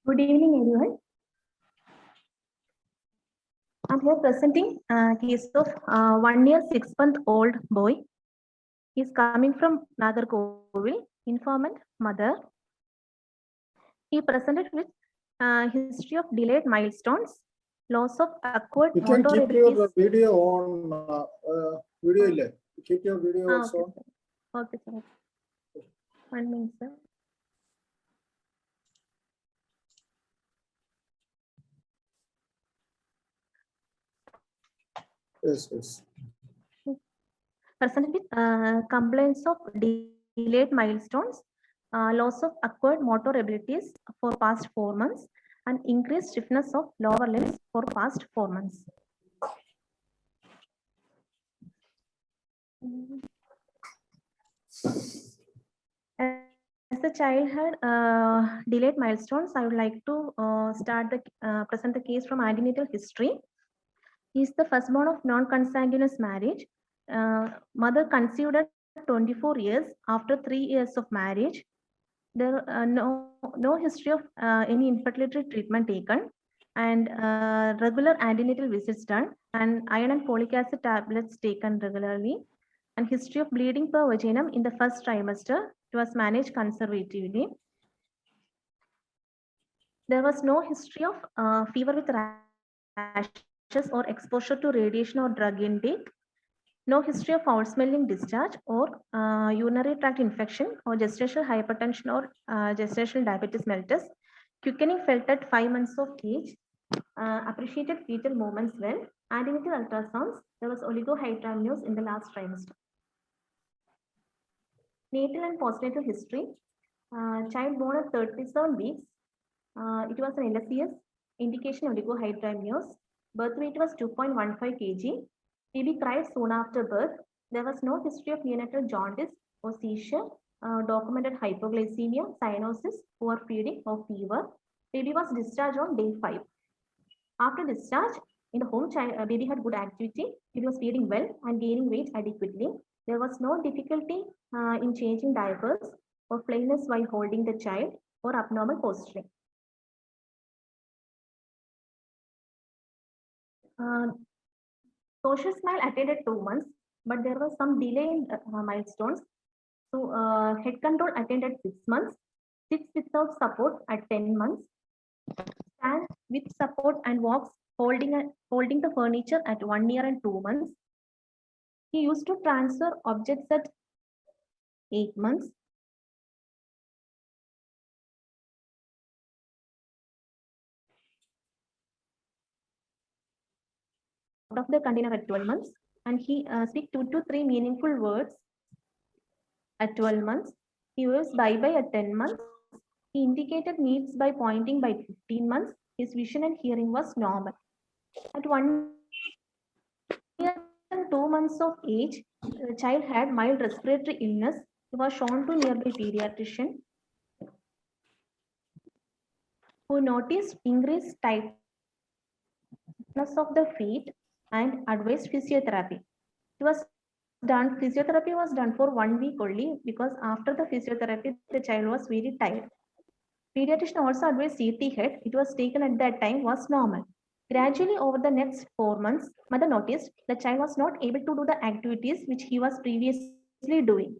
Good evening, everyone. I'm here presenting a case of 1 year, 6-month-old boy. He's coming from Nagarkovil, informant mother. He presented with history of delayed milestones, loss of acquired You can motor keep your abilities. video on. Video keep your video also. Okay, sir. Okay, sir. 1 minute, sir. Yes. Presented with complaints of delayed milestones, loss of acquired motor abilities for past 4 months, and increased stiffness of lower limbs for past 4 months. As the child had delayed milestones, I would like to present the case from antenatal history. He is the firstborn of non-consanguineous marriage. Mother conceived at 24 years after 3 years of marriage. There no history of any infertility treatment taken, and regular antenatal visits done, and iron and folic acid tablets taken regularly, and history of bleeding per vaginum in the first trimester. It was managed conservatively. There was no history of fever with rashes or exposure to radiation or drug intake. No history of foul smelling discharge or urinary tract infection or gestational hypertension or gestational diabetes mellitus. Quickening felt at 5 months of age. Appreciated fetal movements well. Antenatal ultrasounds. There was oligohydramnios in the last trimester. Natal and postnatal history. Child born at 37 weeks. It was an LSCS. Indication oligohydramnios. Birth weight was 2.15 kg. Baby cried soon after birth. There was no history of neonatal jaundice or seizure, documented hypoglycemia, cyanosis, poor feeding, or fever. Baby was discharged on day 5. After discharge, in the home, baby had good activity. It was feeding well and gaining weight adequately. There was no difficulty in changing diapers or plainness while holding the child or abnormal posturing. Social smile attained 2 months, but there was some delay in milestones. So head control attained at 6 months, sits without support at 10 months, stand with support and walks holding the furniture at 1 year and 2 months. He used to transfer objects at 8 months. Out of the container at 12 months, and he speak 2 to 3 meaningful words at 12 months. He was bye-bye at 10 months. He indicated needs by pointing by 15 months. His vision and hearing was normal. At 1 year and 2 months of age, the child had mild respiratory illness. He was shown to nearby pediatrician who noticed increased tightness of the feet and advised physiotherapy. Physiotherapy was done for 1 week only, because after the physiotherapy, the child was very tired. Pediatrician also advised CT head. It was taken at that time was normal. Gradually, over the next 4 months, mother noticed the child was not able to do the activities which he was previously doing.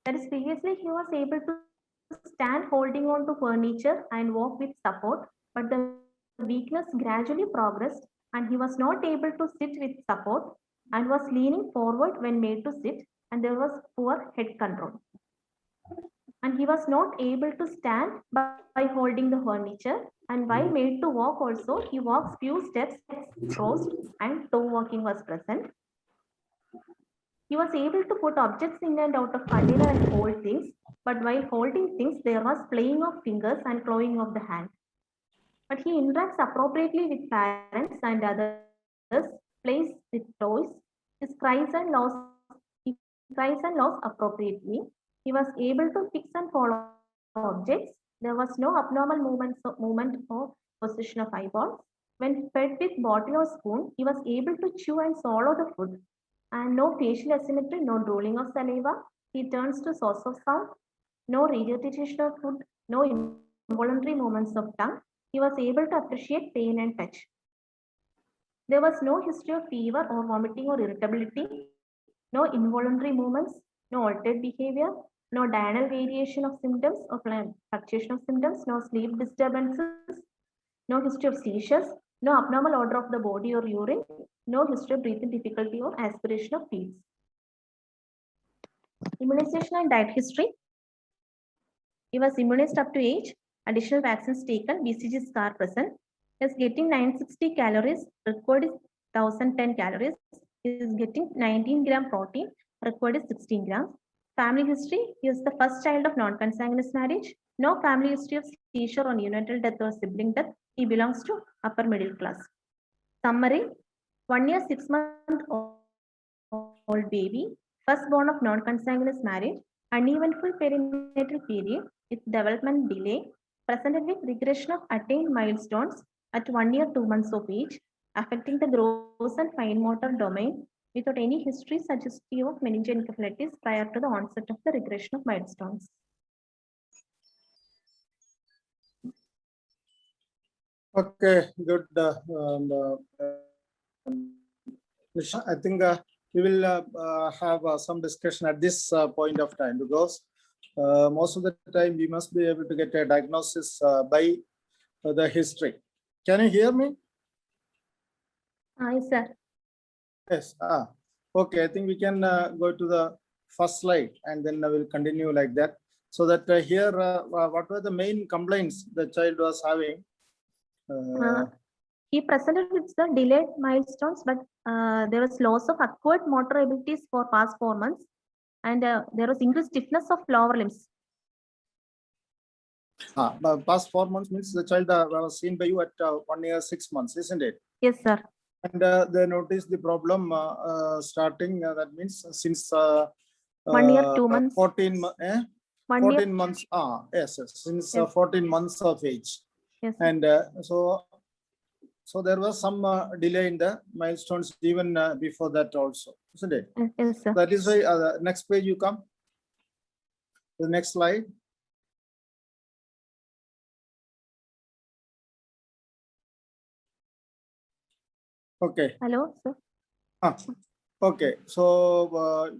That is, previously he was able to stand holding on to furniture and walk with support, but the weakness gradually progressed and he was not able to sit with support and was leaning forward when made to sit, and there was poor head control. And he was not able to stand by holding the furniture, and while made to walk also, he walks few steps crossed and toe walking was present. He was able to put objects in and out of container and hold things, but while holding things, there was playing of fingers and clawing of the hand. But he interacts appropriately with parents and others, plays with toys. He cries and laughs appropriately. He was able to fix and follow objects. There was no abnormal movement or position of eyeballs. When fed with bottle or spoon, he was able to chew and swallow the food. And no facial asymmetry, no drooling of saliva. He turns to source of sound. No regurgitation of food. No involuntary movements of tongue. He was able to appreciate pain and touch. There was no history of fever or vomiting or irritability, no involuntary movements, no altered behavior, no diurnal variation of symptoms or fluctuation of symptoms, no sleep disturbances, no history of seizures, no abnormal odor of the body or urine, no history of breathing difficulty or aspiration of feeds. Immunization and diet history. He was immunized up to age, additional vaccines taken, BCG scar present. He is getting 960 calories, required is 1010 calories. He is getting 19 gram protein, required is 16 grams. Family history, he is the first child of non-consanguineous marriage. No family history of seizure or neonatal death or sibling death. He belongs to upper middle class. Summary, 1 year, 6 month old baby, first born of non-consanguineous marriage, uneventful perinatal period with development delay, presented with regression of attained milestones at 1 year, 2 months of age, affecting the gross and fine motor domain without any history suggestive of meningoencephalitis prior to the onset of the regression of milestones. Okay, good. I think we will have some discussion at this point of time, because most of the time we must be able to get a diagnosis by the history. Can you hear me? Yes, sir. Yes. Okay, I think we can go to the first slide and then I will continue like that. So that here, what were the main complaints the child was having? He presented with the delayed milestones, but there was loss of acquired motor abilities for past 4 months, and there was increased stiffness of lower limbs. Past 4 months means the child was seen by you at 1 year, 6 months, isn't it? Yes, sir. And they noticed the problem starting, that means since 1 year, 2 months. 14 1 year. months. Yes, since Yes. 14 months of age. Yes. And so there was some delay in the milestones even before that also, isn't it? Yes, sir. That is why next page you come. The next slide. Okay. Hello, sir. Okay. So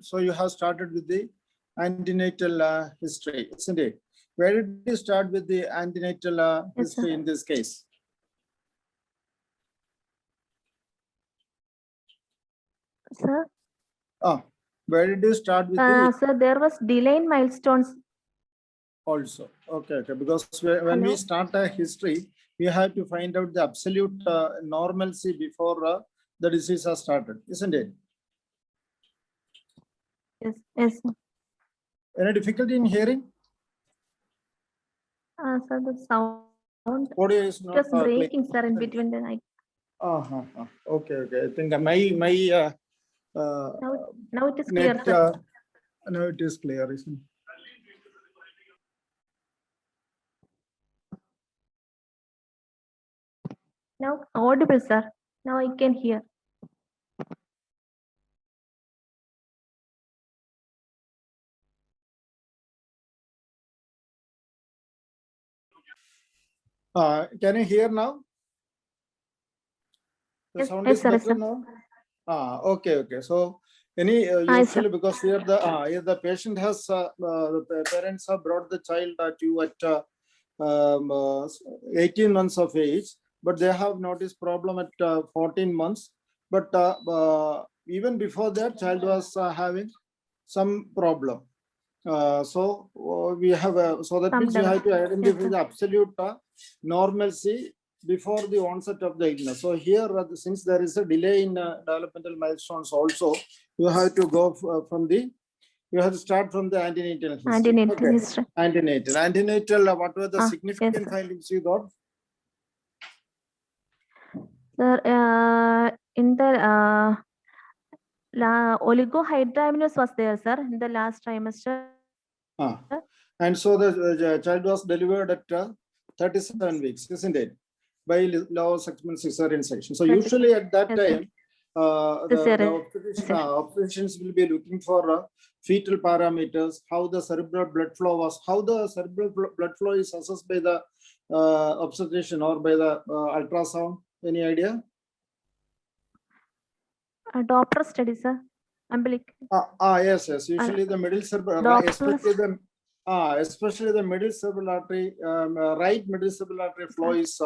so you have started with the antenatal history, isn't it? Where did you start with the antenatal Yes, sir. history in this case? Sir, Where did you start with the sir, there was delay in milestones. also? Okay, because when we Hello? start a history, we have to find out the absolute normalcy before the disease has started, isn't it? Yes, yes, sir. Any difficulty in hearing? Sir, the sound Audio is not was clear. breaking, sir, in between the night. Okay. I think my Now it is clear, net, sir. now it is clear, isn't it? Now audible, sir. Now I can hear. Can you hear now? The Yes, sound yes, is sir, yes, better sir. now. Okay. So any Yes, usually sir. because here the patient has the parents have brought the child to you at 18 months of age, but they have noticed problem at 14 months. But even before that, child was having some problem. So we have so that Some means you have to identify sir. the absolute normalcy before the onset of the illness. So here, since there is a delay in developmental milestones also, you have to go you have to start from the antenatal history. Antenatal Okay. history. Antenatal, what were the Yes, significant sir. findings you got? Sir, in the oligohydramnios was there, sir, in the last trimester. And so the child was delivered at 37 weeks, isn't it? By lower segment cesarean section. So usually at that time, obstetricians will be looking for fetal parameters, how the cerebral blood flow was, how the cerebral blood flow is assessed by the obstetrician or by the ultrasound. Any idea? Doppler study, sir. Umbilical. Yes. Usually the middle cerebral, Doppler. especially the middle cerebral artery, right middle cerebral artery flow is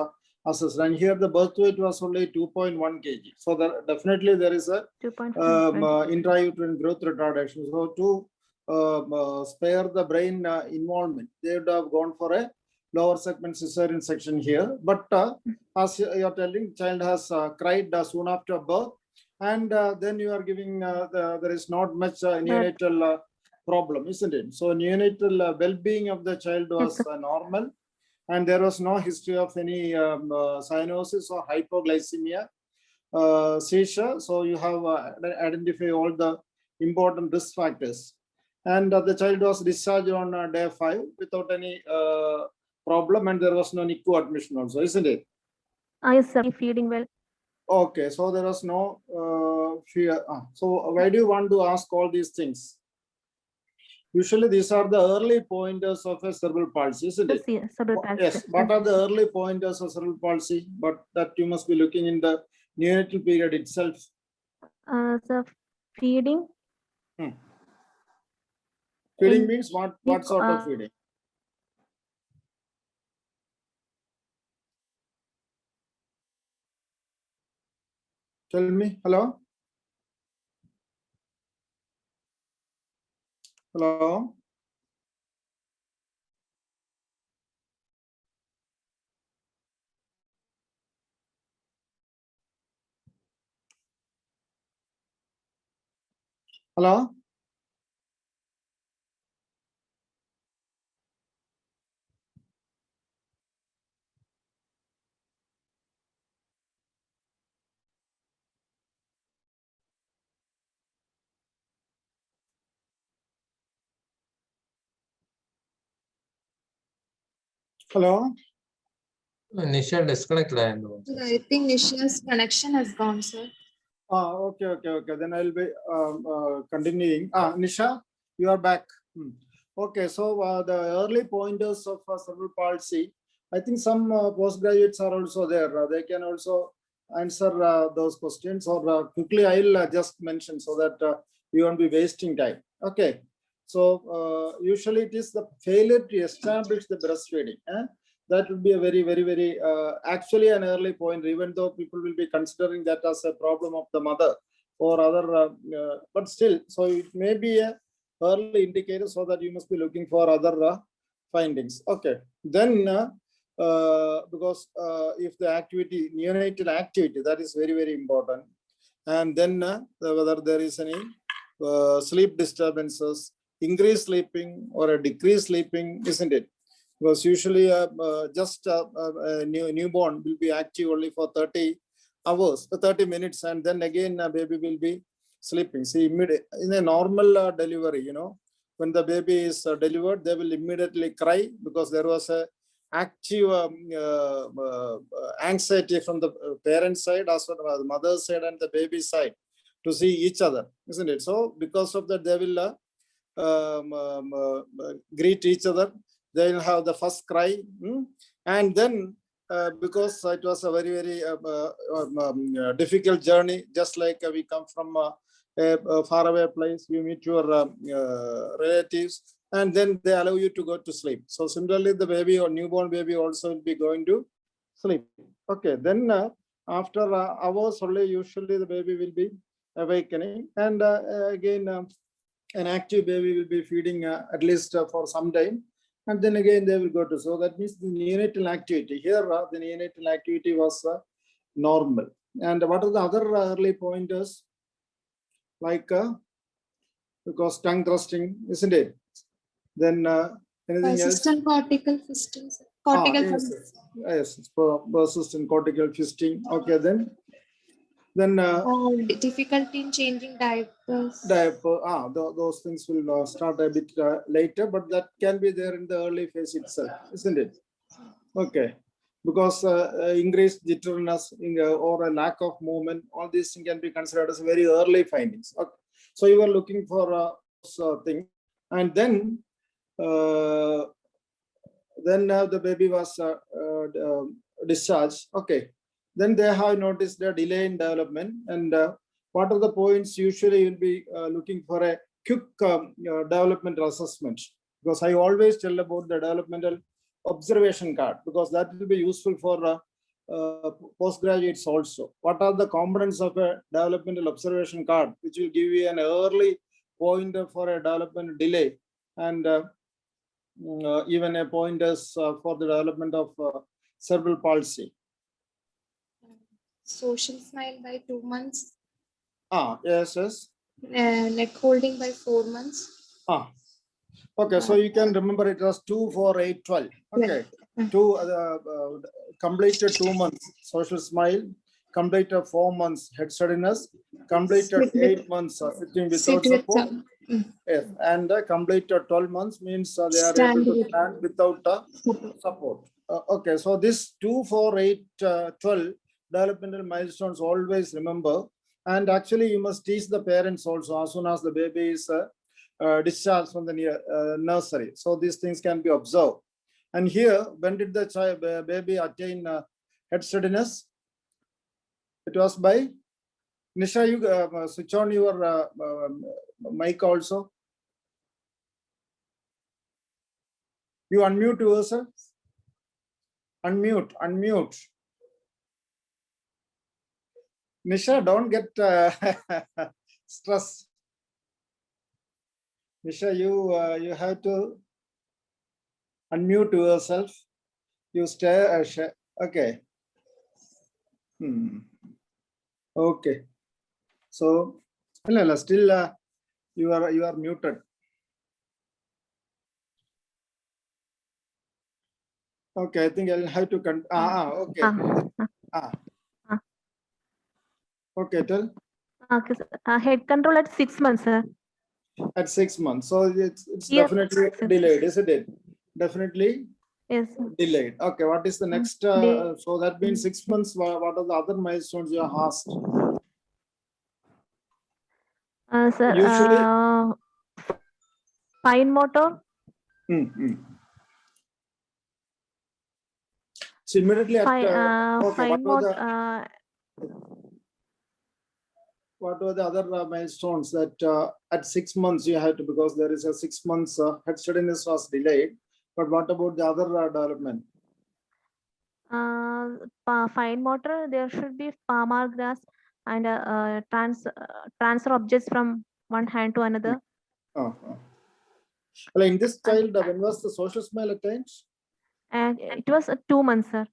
assessed. And here the birth weight was only 2.1 kg. So definitely there is a 2.5 intrauterine growth retardation. So to spare the brain involvement, they would have gone for a lower segment cesarean section here. But as you are telling, child has cried soon after birth. And then you are giving, there is not much neonatal problem, isn't it? So neonatal well-being of the child was normal, and there was no history of any cyanosis or hypoglycemia, seizure. So you have identified all the important risk factors. And the child was discharged on day 5 without any problem, and there was no NICU admission also, isn't it? Yes, sir. Feeding well. Okay, so there was no fear. So why do you want to ask all these things? Usually these are the early pointers of a cerebral palsy, isn't it? Yes, cerebral palsy. Yes, what are the early pointers of cerebral palsy? But that you must be looking in the neonatal period itself. So feeding. Feeding means what sort of feeding? Tell me. Hello? Hello? Hello? Hello? Nisha disconnect line. I think Nisha's connection has gone, sir. Okay. Then I'll be continuing. Nisha, you are back. Okay, so the early pointers of cerebral palsy, I think some postgraduates are also there. They can also answer those questions, or quickly I'll just mention so that you won't be wasting time. Okay, so usually it is the failure to establish the breastfeeding. That would be a very actually an early point, even though people will be considering that as a problem of the mother or other, but still, so it may be a early indicator, so that you must be looking for other findings. Okay, then because if the activity, neonatal activity, that is very important, and then whether there is any sleep disturbances, increased sleeping or a decreased sleeping, isn't it? Because usually just a newborn will be active only for 30 hours, 30 minutes, and then again baby will be sleeping. See, in a normal delivery, when the baby is delivered, they will immediately cry because there was a active anxiety from the parent side as well as the mother's side and the baby side to see each other, isn't it? So because of that, they will greet each other. They will have the first cry, and then because it was a very difficult journey, just like we come from a faraway place, you meet your relatives, and then they allow you to go to sleep. So similarly, the baby or newborn baby also will be going to sleep. Okay, then after hours only, usually the baby will be awakening, and again an active baby will be feeding at least for some time. And then again they will go to, so that means the neonatal activity here, the neonatal activity was normal. And what are the other early pointers, like because tongue thrusting, isn't it? Then anything persistent else? cortical fisting, cortical yes, it's for persistent cortical fisting. Okay, then difficulty in changing diapers. Those things will start a bit later, but that can be there in the early phase itself, isn't it? Okay, because increased jitteriness or a lack of movement, all these things can be considered as very early findings. Okay. So you are looking for thing, and then the baby was discharged. Okay, then they have noticed the delay in development, and what are the points usually you'll be looking for a quick developmental assessment, because I always tell about the developmental observation card, because that will be useful for postgraduates also. What are the components of a developmental observation card, which will give you an early pointer for a development delay, and even a pointers for the development of cerebral palsy. Social smile by 2 months. Yes, yes. Neck holding by 4 months. Okay, so you can remember it was 2, 4, 8, 12. Okay, completed 2 months social smile, completed 4 months head steadiness, completed 8 months sitting without support. Yes, and completed 12 months means they are able to stand without support. Okay, so this 2, 4, 8, 12 developmental milestones always remember, and actually you must teach the parents also as soon as the baby is discharged from the nursery. So these things can be observed. And here, when did the baby attain head steadiness? It was by Nisha. You switch on your mic also. You unmute yourself. Unmute. Nisha, don't get stress. Nisha, you have to unmute yourself. You stay. Okay. Okay. So, still you are muted. Okay, I think I'll have to okay. Okay, tell. Okay, sir. Head control at 6 months, sir. At 6 months. So it's Yes, definitely sir. delayed, isn't it? Definitely Yes, sir. delayed. Okay, what is the next? So that means 6 months. What are the other milestones you have asked? Sir, Usually. fine motor. So immediately at okay, Fine motor. What were the other milestones that at 6 months you had to, because there is a 6 months head steadiness was delayed, but what about the other development? Fine motor, there should be palmar grasp and transfer objects from one hand to another. Well, in this child, when was the social smile attained? And it was 2 months, sir.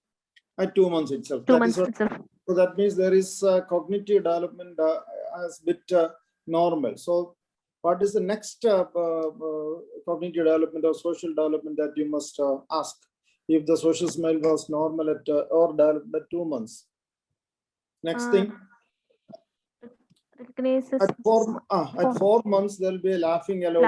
At 2 months itself. 2 months itself. So that means there is cognitive development as bit normal. So what is the next cognitive development or social development that you must ask if the social smile was normal at or developed at 2 months? Next thing. At 4 months, there will be a laughing allowed.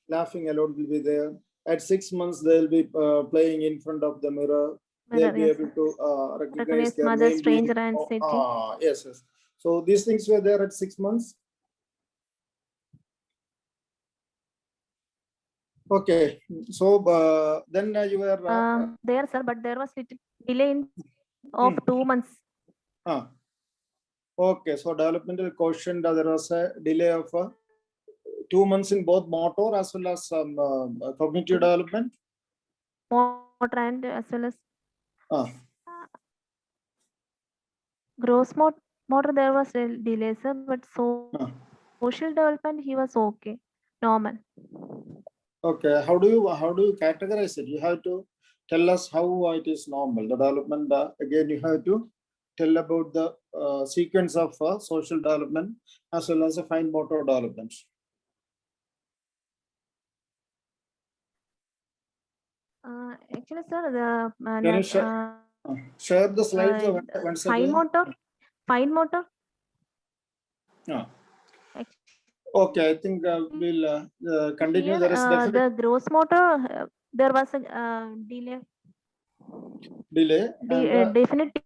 Laughing allowed will be there. At 6 months, they will be playing in front of the mirror. They'll be able to recognize their mother, name. stranger, and city. Yes. So these things were there at 6 months. Okay. So then you were there, sir, but there was little delay of 2 months. Okay. So developmental quotient, there was a delay of 2 months in both motor as well as cognitive development. Motor and as well as gross motor, there was a delay, sir, but social development, he was okay, normal. Okay, how do you categorize it? You have to tell us how it is normal. The development again, you have to tell about the sequence of social development as well as a fine motor development. Actually, sir, Can you share the slides once fine again? Fine motor. Okay, I think we'll continue. Here, there is definitely the gross motor, there was a delay. delay. And, Definite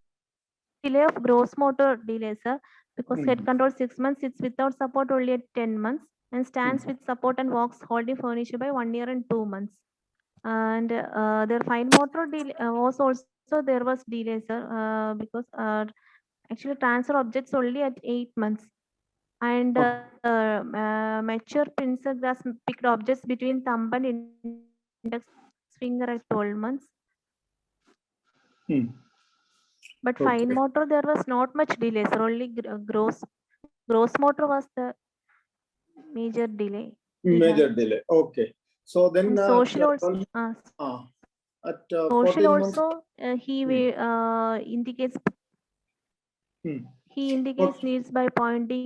delay of gross motor delay, sir, because head Hmm. control 6 months, sits without support only at 10 months, and stands with support and walks holding furniture by 1 year and 2 months. And their fine motor delay was also there was delay, sir, because actually transfer objects only at 8 months. And mature pencil grasp picked objects between thumb and index finger at 12 months. Hmm. But Okay. fine motor, there was not much delay, sir. Only gross motor was the major delay. he Major had. delay. Okay. So then And social also, at social 14 months. also indicates Hmm. he indicates Okay. needs by pointing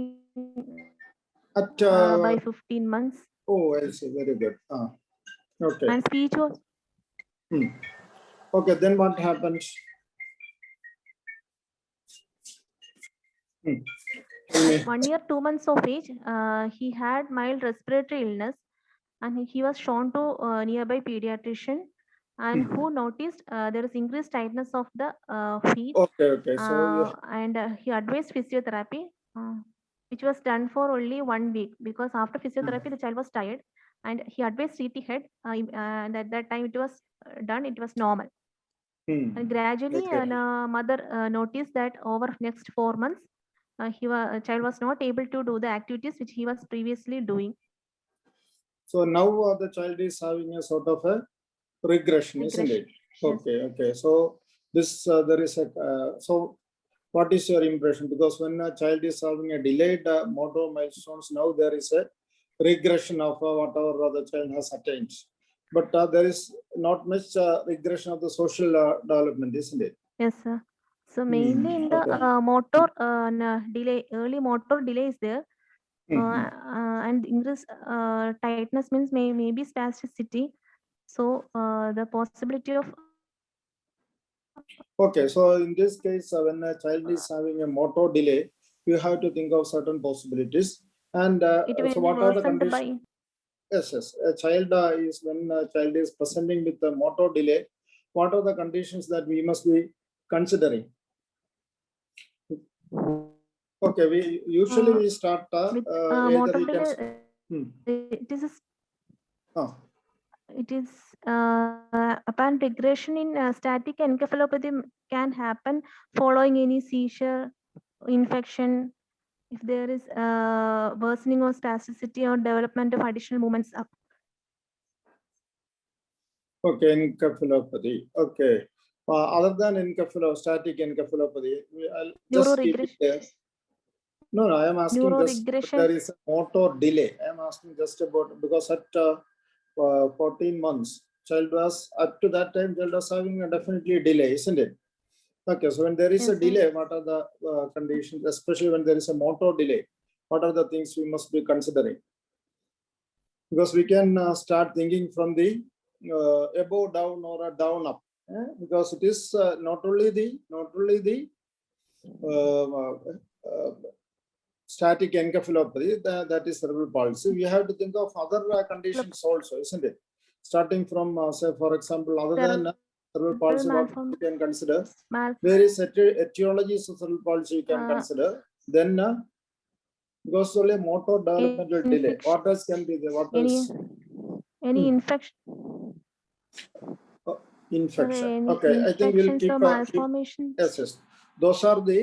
At by 15 months. oh, I see. Very good. Okay. And speech was Hmm. Okay. Then what happens? Hmm. Tell me. 1 year, 2 months of age. He had mild respiratory illness, and he was shown to nearby pediatrician, and who noticed there is increased tightness of the feet, Okay. Okay. So you. and he advised physiotherapy, which was done for only 1 week, because after physiotherapy the child was tired, and he advised CT head, and at that time it was done, it was normal. Hmm. And gradually, Okay. mother noticed that over next 4 months, child was not able to do the activities which he was previously doing. So now the child is having a sort of a regression, isn't it? Yes. Okay. Okay. So this there is a so. What is your impression? Because when a child is having a delayed motor milestones, now there is a regression of whatever the child has attained. But there is not much regression of the social development, isn't it? Yes, sir. So mainly in the Okay. motor delay, early motor delay is there, Mhm. and increase tightness means maybe spasticity. So the possibility of Okay, so in this case, when a child is having a motor delay, you have to think of certain possibilities. And it will so, be what are the worsened conditions? by Yes, yes. A child is when a child is presenting with a motor delay. What are the conditions that we must be considering? Okay, we usually we start with either motor we can. delay. It is Oh, it is apparent regression in static encephalopathy can happen following any seizure, infection, if there is worsening of spasticity or development of additional movements up. okay, encephalopathy. Okay. Other than static encephalopathy, I'll just keep it Neuroregression. there. No, I am asking just if there Neuroregression. is a motor delay. I am asking just about because at 14 months, child was up to that time, child was having a definitely delay, isn't it? Okay, so when there is Yes, a sir. delay, what are the conditions, especially when there is a motor delay? What are the things we must be considering? Because we can start thinking from the above down or a down up, because it is not only the static encephalopathy, that is cerebral palsy. We have to think of other conditions also, isn't it? Starting from, say, for example, other than cerebral palsy, what we can consider? Various etiologies of cerebral palsy you can consider. Then, because only motor developmental delay. What else can be there? What else? Any infection? Infection. Okay, I think we'll keep. Malformation. Yes, yes. Those are the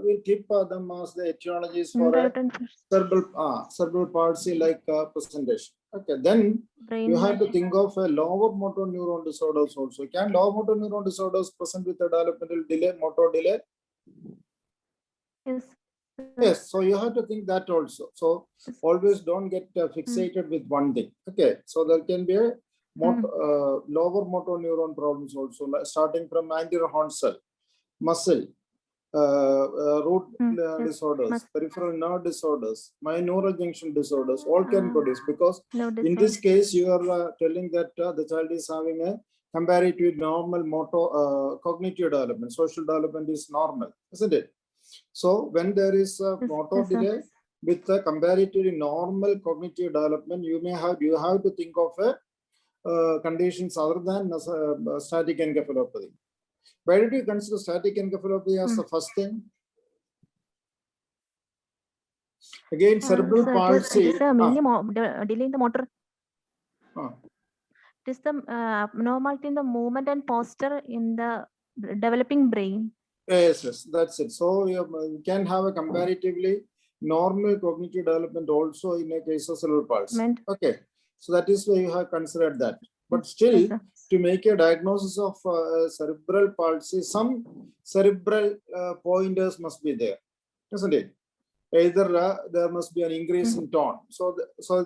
we'll keep them as the etiologies for a cerebral palsy like presentation. Okay, then you have to think of a lower motor neuron disorders also. Can lower motor neuron disorders present with a developmental delay, motor delay? Yes. Yes, so you have to think that also. So always don't get fixated with one thing. Okay, so there can be a lower motor neuron problems also, like starting from anterior horn cell, muscle, root disorders, peripheral nerve disorders, myoneural junction disorders, all can produce, because in this case you are telling that the child is having a comparatively normal motor cognitive development, social development is normal, isn't it? So when there is a motor delay with a comparatively normal cognitive development, you have to think of a conditions other than static encephalopathy. Why did you consider static encephalopathy as the first thing? Again, cerebral Sir, palsy. it is mainly delay in the motor. Ah. It is the abnormality in the movement and posture in the developing brain. Yes, yes, that's it. So you can have a comparatively normal cognitive development also in a case of cerebral palsy. Okay, so that is why you have considered that. But still, Yes, sir. to make a diagnosis of cerebral palsy, some cerebral pointers must be there, isn't it? Either there must be an increase in tone. So,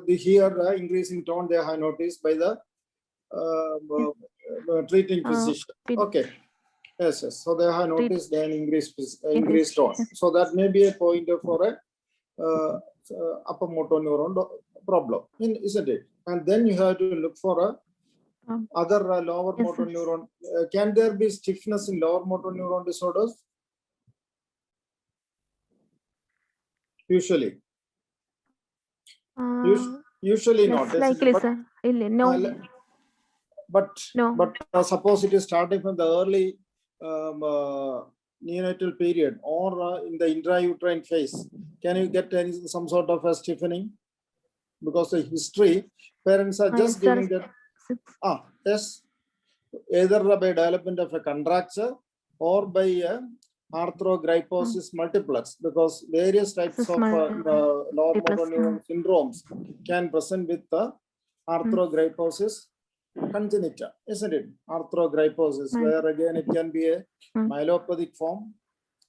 here increase in tone they have noticed by the treating physician. Okay. Yes, yes. So they have noticed an increased tone. So that may be a pointer for a upper motor neuron problem, isn't it? And then you have to look for a other lower motor neuron. Can there be stiffness in lower motor neuron disorders? Usually. Usually not. Likely, sir. No. But No. Suppose it is starting from the early neonatal period or in the intrauterine phase, can you get some sort of a stiffening? Because the history, parents are just giving that. Yes, either by development of a contracture or by arthrogryposis multiplex, because various types of lower motor neuron syndromes can present with the arthrogryposis congenita, isn't it? Arthrogryposis, where again it can be a myelopathic form,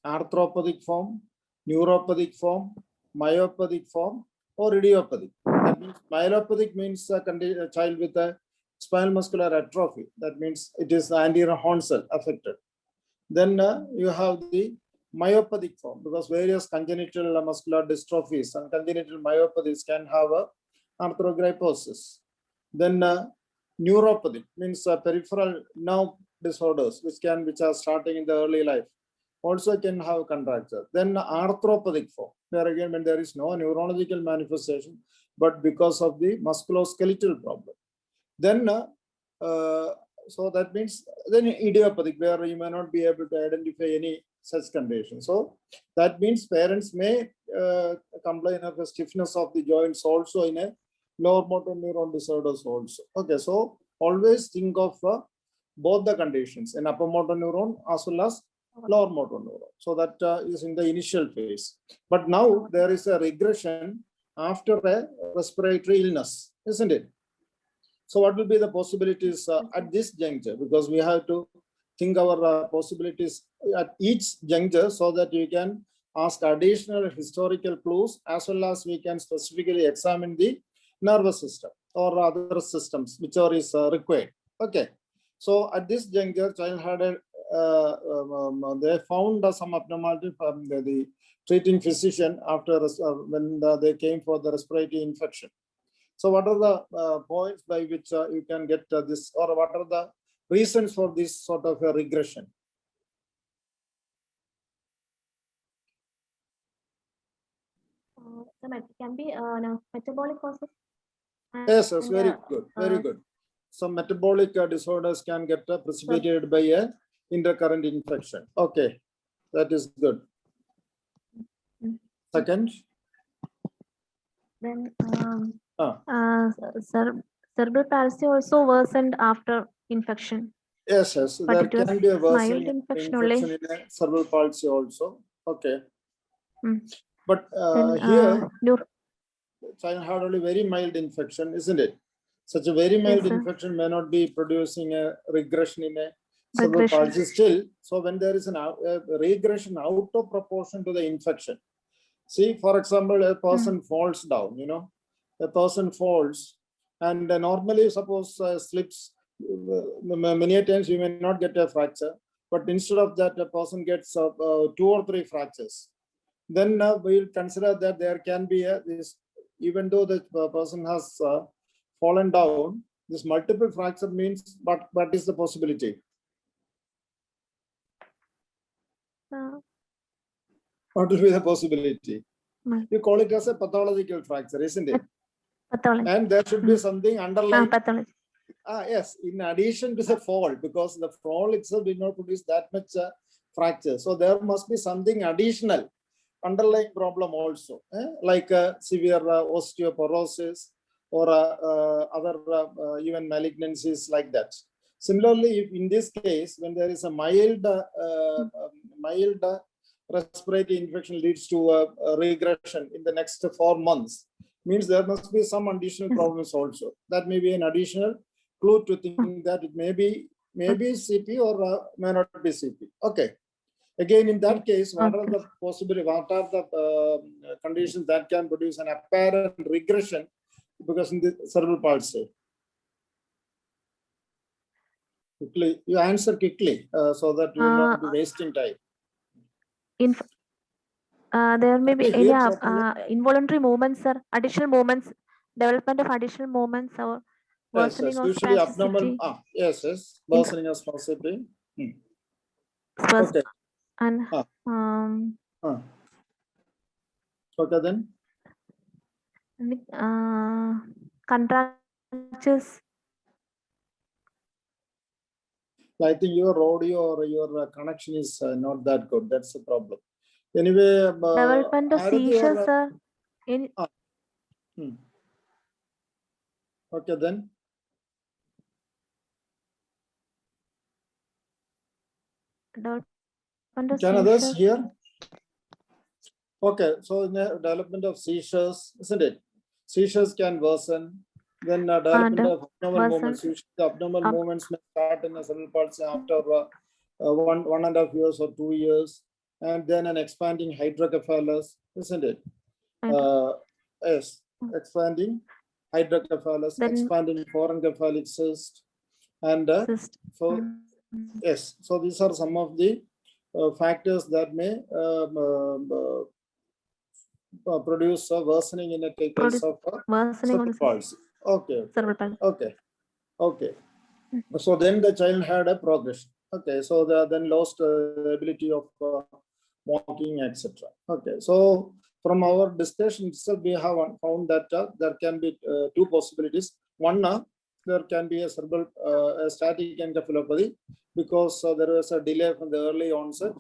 arthropathic form, neuropathic form, myopathic form, or idiopathic. That means myelopathic means a child with a spinal muscular atrophy. That means it is the anterior horn cell affected. Then you have the myopathic form, because various congenital muscular dystrophies and congenital myopathies can have a arthrogryposis. Then neuropathic means peripheral nerve disorders, which are starting in the early life, also can have contracture. Then arthropathic form, where again when there is no neurological manifestation, but because of the musculoskeletal problem. Then so that means then idiopathic, where you may not be able to identify any such condition. So that means parents may complain of a stiffness of the joints also in a lower motor neuron disorders also. Okay, so always think of both the conditions, in upper motor neuron as well as lower motor neuron. So that is in the initial phase. But now there is a regression after a respiratory illness, isn't it? So what will be the possibilities at this juncture? Because we have to think our possibilities at each juncture so that you can ask additional historical clues, as well as we can specifically examine the nervous system or other systems whichever is required. Okay. So at this juncture, child had they found some abnormality from the treating physician after when they came for the respiratory infection. So what are the points by which you can get this, or what are the reasons for this sort of a regression? It can be metabolic causes. Yes, yes, very good, very good. Some metabolic disorders can get precipitated by a intercurrent infection. Okay, that is good. Second. Then cerebral palsy also worsened after infection. Yes, yes, but there can be a worsening infection in a cerebral palsy also. Okay. But then, here, child had only very mild infection, isn't it? Such a very mild infection may not be producing a regression in a cerebral palsy still. So when there is a regression out of proportion to the infection, see, for example, a person falls down, a person falls, and normally suppose slips, many times you may not get a fracture, but instead of that, a person gets 2 or 3 fractures. Then we'll consider that there can be this, even though the person has fallen down, this multiple fracture means, but what is the possibility? What will be the possibility? You call it as a pathological fracture, isn't it? Pathology. And there should be something underlying. Pathology. Yes, in addition to the fall, because the fall itself did not produce that much fracture. So there must be something additional underlying problem also, like severe osteoporosis or other even malignancies like that. Similarly, if in this case, when there is a mild respiratory infection leads to a regression in the next 4 months, means there must be some additional problems also. That may be an additional clue to think that it may be CP or may not be CP. Okay. Again, in that case, what are the possibility? What are the conditions that can produce an apparent regression because in the cerebral palsy? Quickly, you answer quickly so that you will not be wasting time. There may be Can you any hear properly? involuntary movements, sir, additional movements, development of additional movements or Yes, worsening yes, of usually abnormal. spasticity. Yes, worsening of spasticity. Okay. And Okay, then. contractures. I think your audio or your connection is not that good. That's the problem. Anyway, Development of seizures, sir. Okay, then. Development of Can others seizures. hear? Okay, so in the development of seizures, isn't it? Seizures can worsen. Then development of abnormal movements. Usually the abnormal movements may start in the cerebral palsy after 1.5 years or 2 years, and then an expanding hydrocephalus, isn't it? Yes, expanding hydrocephalus, expanding foreign cyst, and so yes, so these are some of the factors that may produce a worsening in a case of cerebral palsy. Okay. So then the child had a progression. Okay, so they then lost the ability of walking, etc. Okay, so from our discussion itself, we have found that there can be two possibilities. One, there can be a cerebral static encephalopathy because there was a delay from the early onset.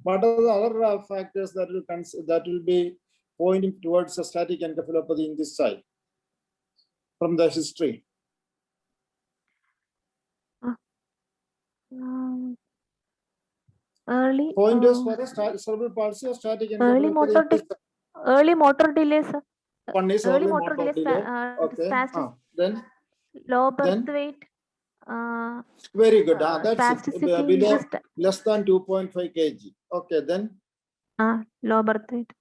What are the other factors that will be pointing towards a static encephalopathy in this child from the history? Early pointers for a cerebral palsy or static encephalopathy. Early motor delays. One is early motor delay. Okay. Then low birth weight. Very good. That's below less than 2.5 kg. Okay, then. Low birth weight.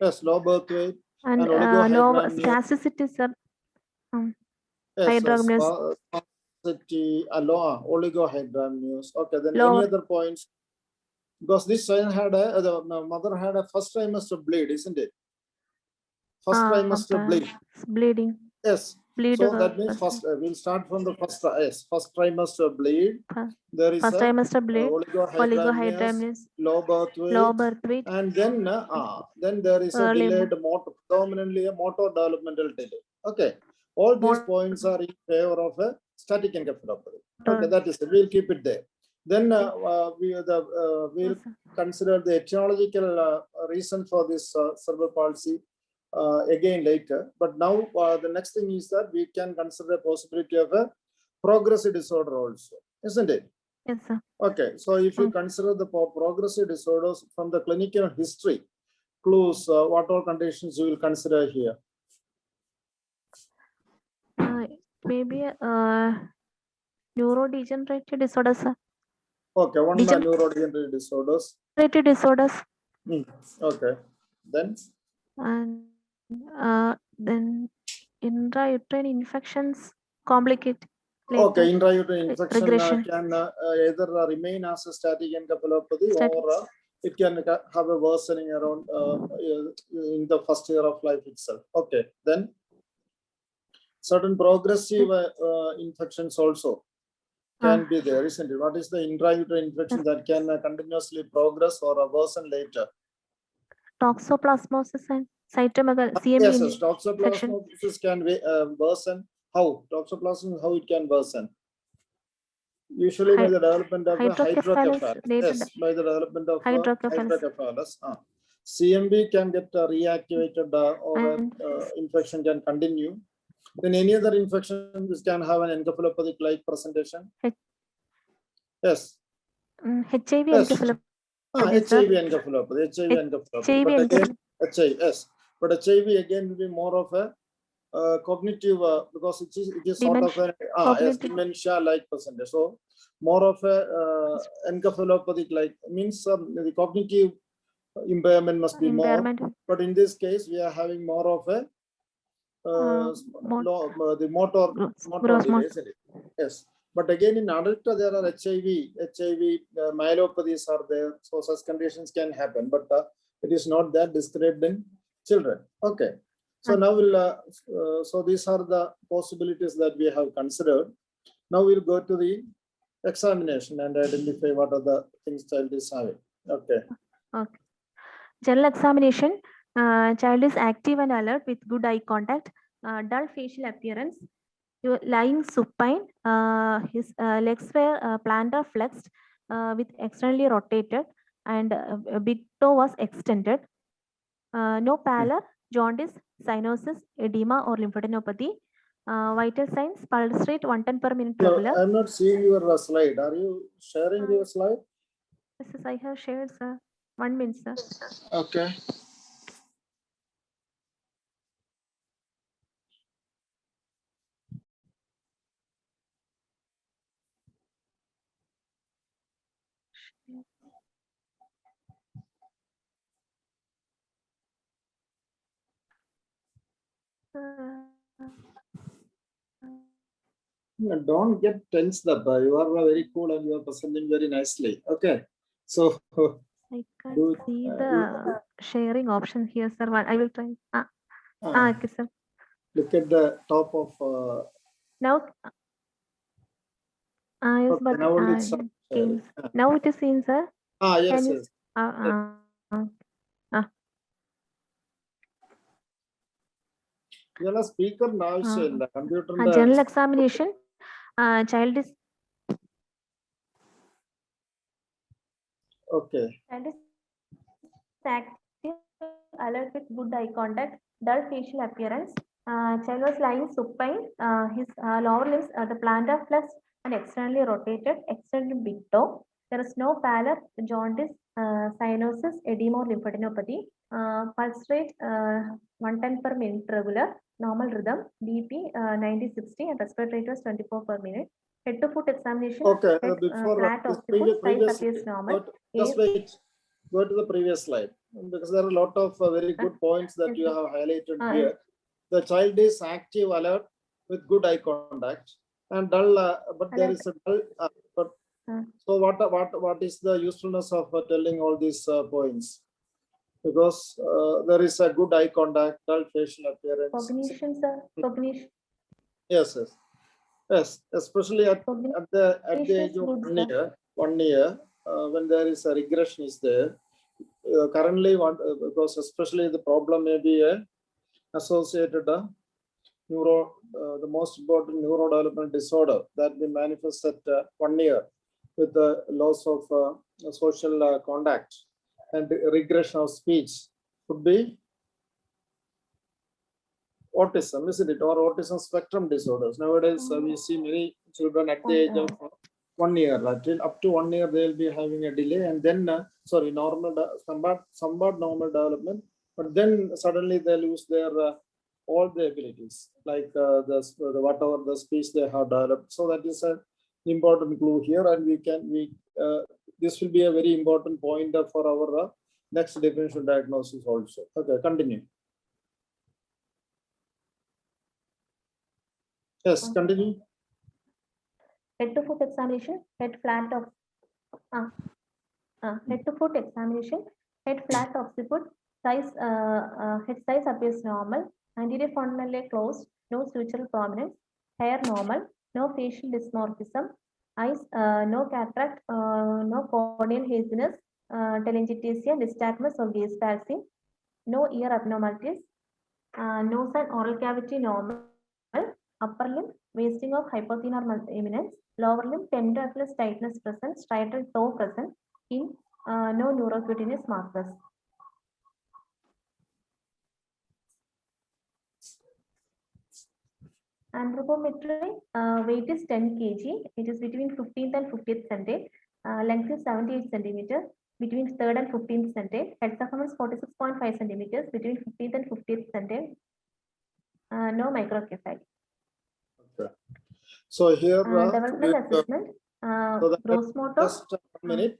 Yes, low birth weight. And low spasticity, sir. Hydramnios. Oligohydramnios. Okay, then any other points? Because this child had the mother had a first trimester bleed, isn't it? First trimester bleed. Bleeding. Yes. So that means first we'll start from the first. Yes, first trimester bleed. There is first trimester bleed. Oligohydramnios, low birth weight, and then there is a delayed motor, predominantly a motor developmental delay. Okay, all these points are in favor of a static encephalopathy. Okay, that is it. We'll keep it there. Then we'll consider the etiological reason for this cerebral palsy again later. But now the next thing is that we can consider the possibility of a progressive disorder also, isn't it? Yes, sir. Okay, so if you consider the progressive disorders from the clinical history, clues, what all conditions you will consider here? Maybe neurodegenerative disorders, sir. Okay, one neurodegenerative disorders. Okay, then? And then intrauterine infections complicate. Okay, intrauterine infection can either remain as a static encephalopathy or it can have a worsening around in the first year of life itself. Okay, then certain progressive infections also can be there, isn't it? What is the intrauterine infection that can continuously progress or worsen later? Toxoplasmosis and cytomegalovirus. Yes, toxoplasmosis can be worsen How? Toxoplasmosis, how it can worsen? Usually by the development of hydrocephalus hydrocephalus. related- Yes, by the development of Hydrocephalus. hydrocephalus. CMV can get reactivated or And- infection can continue. Then any other infection which can have an encephalopathic-like presentation. H- Yes. HIV Yes. encephalopathy. HIV encephalopathy. HIV encephalopathy. HIV But again, encephalopathy. HIV, yes. But HIV again will be more of a cognitive because it is sort of a Cognitive. dementia-like percentage. So more of a encephalopathic-like means the cognitive impairment must be more. Impairment. But in this case, we are having more of a the motor gross delay, motor. isn't it? Yes. But again, in adult, there are HIV myelopathies are there. So such conditions can happen, but it is not that described in children. Okay. So now we'll, so these are the possibilities that we have considered. Now we'll go to the examination and identify what are the things child is having. Okay. Okay. General examination. Child is active and alert with good eye contact, dull facial appearance, lying supine. His legs were plantar flexed with externally rotated, and big toe was extended. No pallor, jaundice, cyanosis, edema, or lymphadenopathy. Vital signs: pulse rate 110 per minute No, regular. I'm not seeing your slide. Are you sharing your slide? This is I have shared, sir. 1 minute, sir. Okay. Don't get tensed up. You are very cool and you are presenting very nicely. Okay. So I can't Do it, see the sharing option here, sir. I will try. Okay, sir. look at the top of Now, yes, okay, but now only it's sharing. now it is seen, sir. Yes, Can you- yes. You're a speaker now, the computer. General examination. Child is Okay. active, alert with good eye contact, dull facial appearance. Child was lying supine. His lower limbs, the plantar flexed and externally rotated, extended big toe. There is no pallor, jaundice, cyanosis, edema, or lymphadenopathy. Pulse rate 110 per minute regular. Normal rhythm, BP 90-60, and respiratory rate was 24 per minute. Head to foot examination. Okay. Head, Before flat this occiput, size previous appears normal. just wait. Go to the previous slide because there are a lot of very good points that you have highlighted here. The child is active, alert with good eye contact and dull, but there is a dull. So what is the usefulness of telling all these points? Because there is a good eye contact, dull facial appearance. Cognition, sir. Cognition. Yes, yes, yes. Especially at the age of 1 year, when there is a regression is there. Currently, because especially the problem may be associated the most important neurodevelopmental disorder that will manifest at 1 year with the loss of social contact and regression of speech could be autism, isn't it? Or autism spectrum disorders. Nowadays, we see many children at the age of 1 year. Up to 1 year, they will be having a delay, and then normal, somewhat normal development. But then suddenly they lose their all the abilities, like the whatever the speech they have developed. So that is an important clue here, and this will be a very important point for our next differential diagnosis also. Okay, continue. Yes, continue. Head to foot examination, head flat of head to foot examination, head flat occiput, size head size appears normal, anterior frontal leg closed, no sutural prominence, hair normal, no facial dysmorphism, eyes no cataract, no corneal haziness, telangiectasia, nystagmus or gaze palsy, no ear abnormalities, nose and oral cavity normal, upper limb, wasting of hypothenar eminence, lower limb, tender atlas tightness present, striatal toe present in no neurocutaneous markers. Anthropometry, weight is 10 kg. It is between 15th and 50th centile. Length is 78 centimeters. Between 3rd and 15th centile. Head circumference 46.5 centimeters. Between 15th and 50th centile. No microcephaly. Okay. So here, Development assessment. so that- Gross motor. just 1 minute.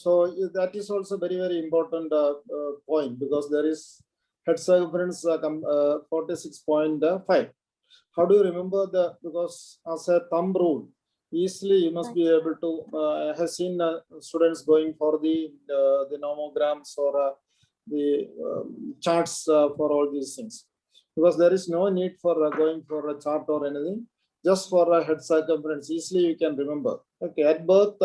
So that is also very, very important point, because there is head circumference 46.5. How do you remember the, because as a thumb rule, easily you must be able to, I have seen students going for the nomograms or the charts for all these things, because there is no need for going for a chart or anything, just for a head circumference, easily you can remember. Okay, at birth,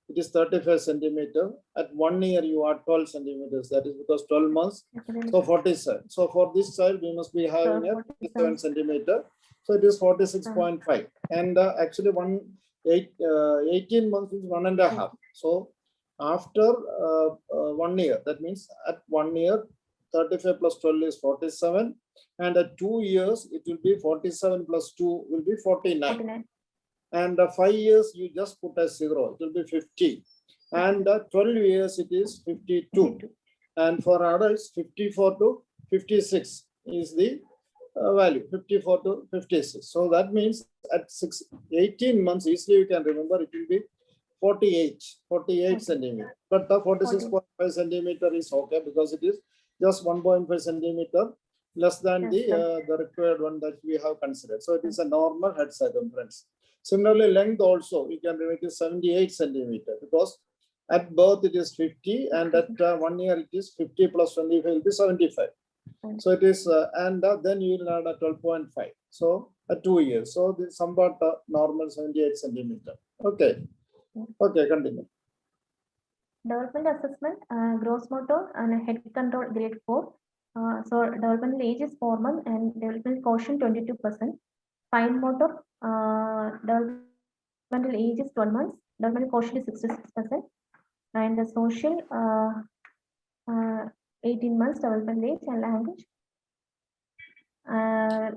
it is 35 centimeter. At 1 year, you are 12 centimeters. That is because 12 months. So 47. So for this child, we must be having a 47 centimeter. So it is 46.5. And actually 18 months is 1.5. So after 1 year, that means at 1 year, 35 plus 12 is 47. And at 2 years, it will be 47 plus 2 will be 49. 49. And 5 years, you just put a 0, it will be 50. And 12 years, it is 52. And for adults, 54 to 56 is the value, 54 to 56. So that means at 18 months, easily you can remember, it will be 48 centimeter. But the 46.5 centimeter is okay, because it is just 1.5 centimeter less than the required one that we have considered. So it is a normal head circumference. Similarly, length also, we can remove it is 78 centimeter, because at birth it is 50, and at 1 year it is 50 plus 25 will be 75. So it is, and then you will add a 12.5. So at 2 years, so this somewhat normal 78 centimeter. Okay, okay, continue. Development assessment, gross motor and head control grade 4. So developmental age is 4 months and developmental quotient 22%. Fine motor, developmental age is 12 months, developmental quotient is 66%. And the social, 18 months developmental age, and language.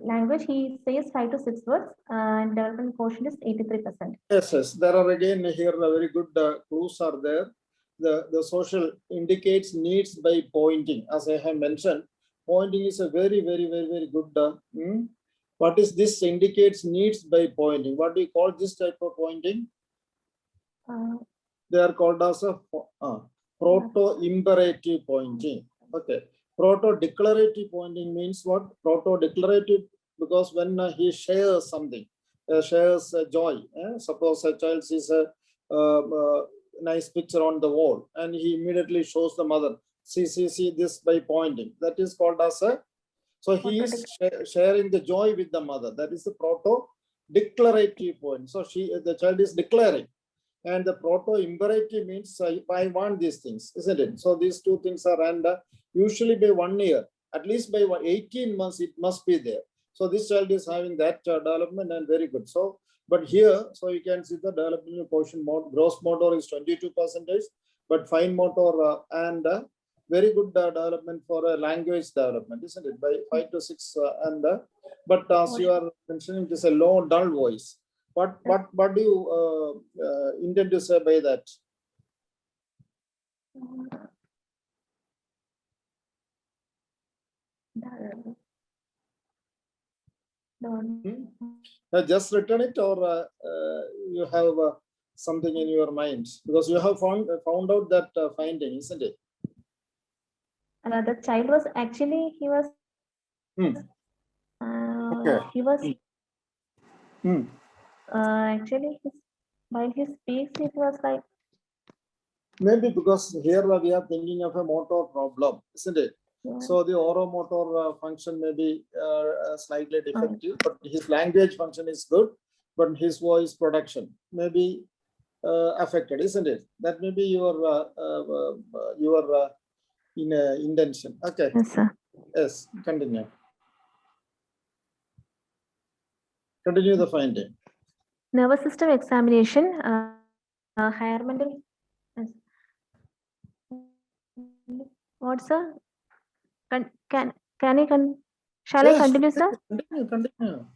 Language, he says 5 to 6 words, and developmental quotient is 83%. Yes, there are again here very good clues are there. The social indicates needs by pointing. As I have mentioned, pointing is a very, very, very, very good. What is this? Indicates needs by pointing. What do you call this type of pointing? They are called as a proto-imperative pointing. Okay. Proto-declarative pointing means what? Proto-declarative, because when he shares something, shares joy. Suppose a child sees a nice picture on the wall, and he immediately shows the mother, see this by pointing. That is called as a, so he is sharing the joy with the mother. That is the proto-declarative point. So the child is declaring. And the proto-imperative means I want these things, isn't it? So these two things are, and usually by 1 year, at least by 18 months, it must be there. So this child is having that development, and very good. So, but here, so you can see the developmental quotient gross motor is 22%, but fine motor and very good development for a language development, isn't it? By 5 to 6 but as you are mentioning, it is a low, dull voice. What do you intend to say by that? Just written it, or you have something in your mind, because you have found out that finding, isn't it? The child was actually, he was Okay. he was actually while he speaks, it was like, maybe because here we are thinking of a motor problem, isn't it? yeah. So the oromotor function may be slightly defective, but his language function is good, but his voice production may be affected, isn't it? That may be your intention. Okay. Yes, sir. Yes, continue. Continue the finding. Nervous system examination, higher mental. What's the? Can I shall I Yes, continue, sir? Continue.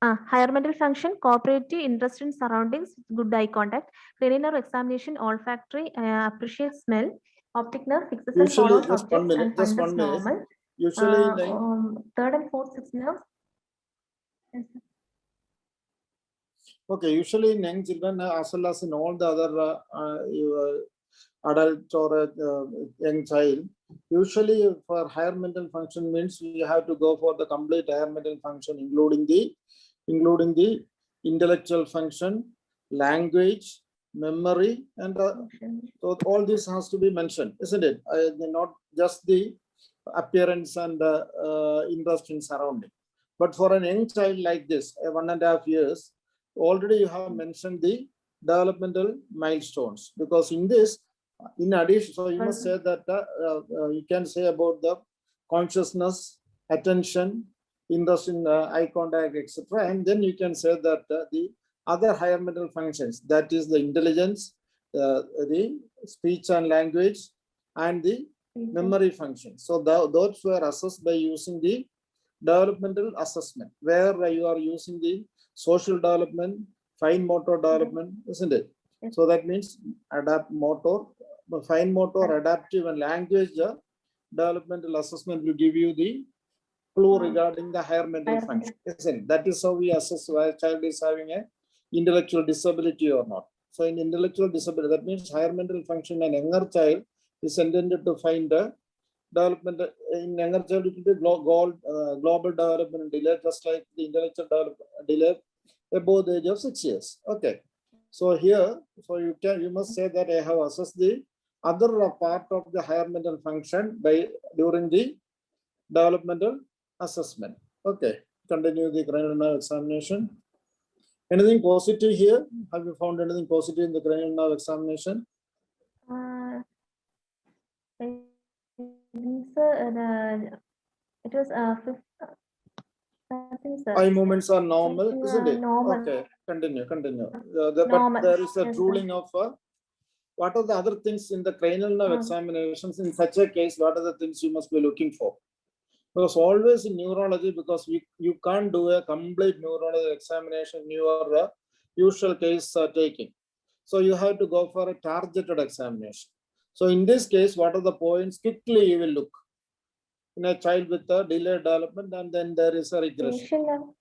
Higher mental function, cooperative, interest in surroundings, good eye contact, cranial nerve examination, olfactory, appreciate smell, optic nerve fixes and Usually, follows just 1 objects minute, and just fundus 1 minute. normal. Usually, Third and fourth six nerves. Yes, sir. okay, usually in young children, as well as in all the other adult or young child, usually for higher mental function means we have to go for the complete higher mental function, including the intellectual function, language, memory, and so all this has to be mentioned, isn't it? Not just the appearance and interest in surrounding. But for an young child like this, 1.5 years, already you have mentioned the developmental milestones, because in this, in addition, so you must say that you can say about the consciousness, attention, interest in eye contact, etc. And then you can say that the other higher mental functions, that is the intelligence, the speech and language, and the memory function. So those were assessed by using the developmental assessment, where you are using the social development, fine motor development, isn't it? So that means fine motor, adaptive, and language developmental assessment will give you the clue regarding the higher mental function, isn't it? That is how we assess whether a child is having a intellectual disability or not. So in intellectual disability, that means higher mental function in a younger child is intended to find a development in younger child. It will be global development delay, just like the intellectual development delay above the age of 6 years. Okay. So here, so you must say that I have assessed the other part of the higher mental function during the developmental assessment. Okay. Continue the cranial nerve examination. Anything positive here? Have you found anything positive in the cranial nerve examination? It was fifth. Eye movements are normal, isn't it? Normal. Okay, continue. Normal. But there is a Yes, ruling of what are the other things in the cranial nerve examinations? In such a case, what are the things you must be looking for? Because always in neurology, because you can't do a complete neurology examination in your usual case taking. So you have to go for a targeted examination. So in this case, what are the points? Quickly you will look in a child with a delayed development, and then there is a regression.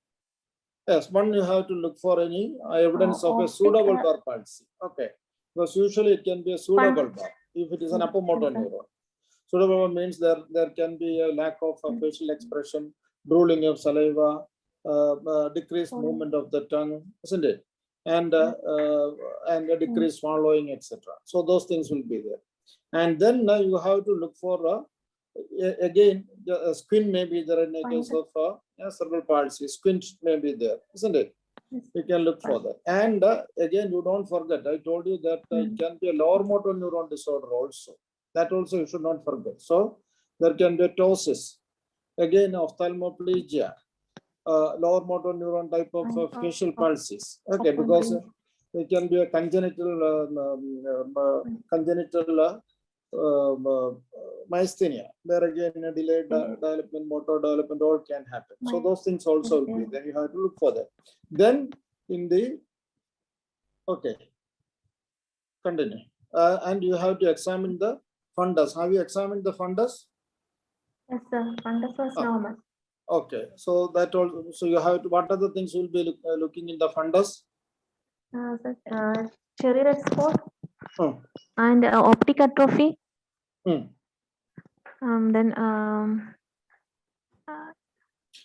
Yes, one, you have to look for any evidence of a pseudobulbar palsy. Okay, because usually it can be a pseudobulbar if it is an upper motor neuron. Pseudobulbar means there can be a lack of facial expression, drooling of saliva, decreased movement of the tongue, isn't it? And a decreased swallowing, etc. So those things will be there. And then you have to look for again, the squint may be there in the case of cerebral palsy. Squint may be there, isn't it? You can look for that. And again, you don't forget, I told you that it can be a lower motor neuron disorder also. That also you should not forget. So there can be a ptosis. Again, ophthalmoplegia, lower motor neuron type of facial palsies. Okay, because it can be a congenital myasthenia. There again, a delayed development, motor development, all can happen. So those things also will be. Then you have to look for that. Then in the continue, and you have to examine the fundus. Have you examined the fundus? Yes, sir. Fundus was normal. Okay, so that also. So you have to. What are the things you will be looking in the fundus? Cherry red spot and optic atrophy. Then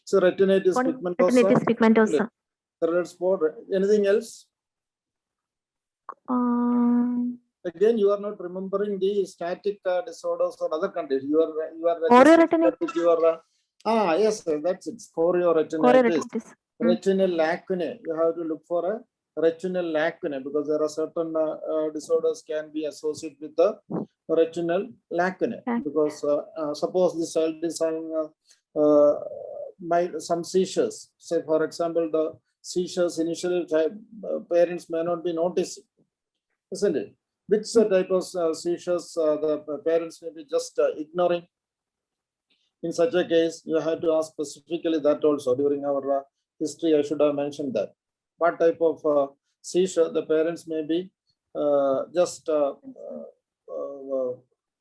so retinitis pigmentosa. Retinitis pigmentosa. Red spot. Anything else? Again, you are not remembering the static disorders or other conditions. You are chorioretinitis. with your yes, that's it. Chorioretinitis. Retinal lacunae. You have to look for a retinal lacunae, because there are certain disorders can be associated with the retinal lacunae. Because suppose the child is having some seizures. Say, for example, the seizures initially parents may not be noticing, isn't it? Which type of seizures the parents may be just ignoring? In such a case, you have to ask specifically that also. During our history, I should have mentioned that. What type of seizure the parents may be just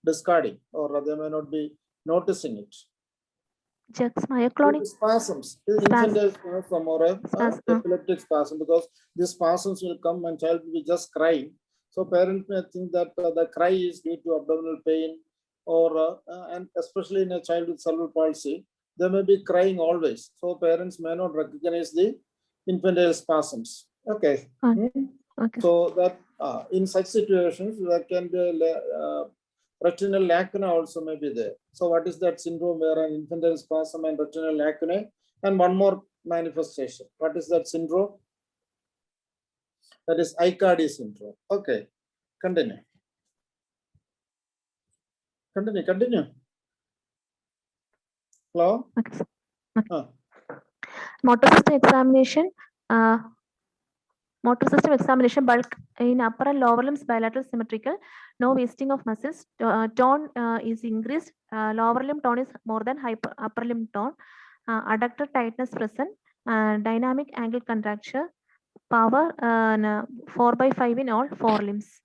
discarding, or they may not be noticing it. Jux, myoclonic Spasms, Spasm. infantile spasm or a Spasm. epileptic spasm, because these spasms will come and child will be just crying. So parents may think that the cry is due to abdominal pain, or and especially in a child with cerebral palsy, they may be crying always. So parents may not recognize the infantile spasms. Okay. Okay. So that in such situations, there can be a retinal lacunae also may be there. So what is that syndrome where an infantile spasm and retinal lacunae? And one more manifestation. What is that syndrome? That is Aicardi syndrome. Okay, continue. Continue. Hello? Okay. Ah. Motor system examination. Motor system examination, bulk in upper and lower limbs bilateral symmetrical, no wasting of muscles. Tone is increased. Lower limb tone is more than upper limb tone. Adductor tightness present. Dynamic angle contracture. Power 4/5 in all 4 limbs.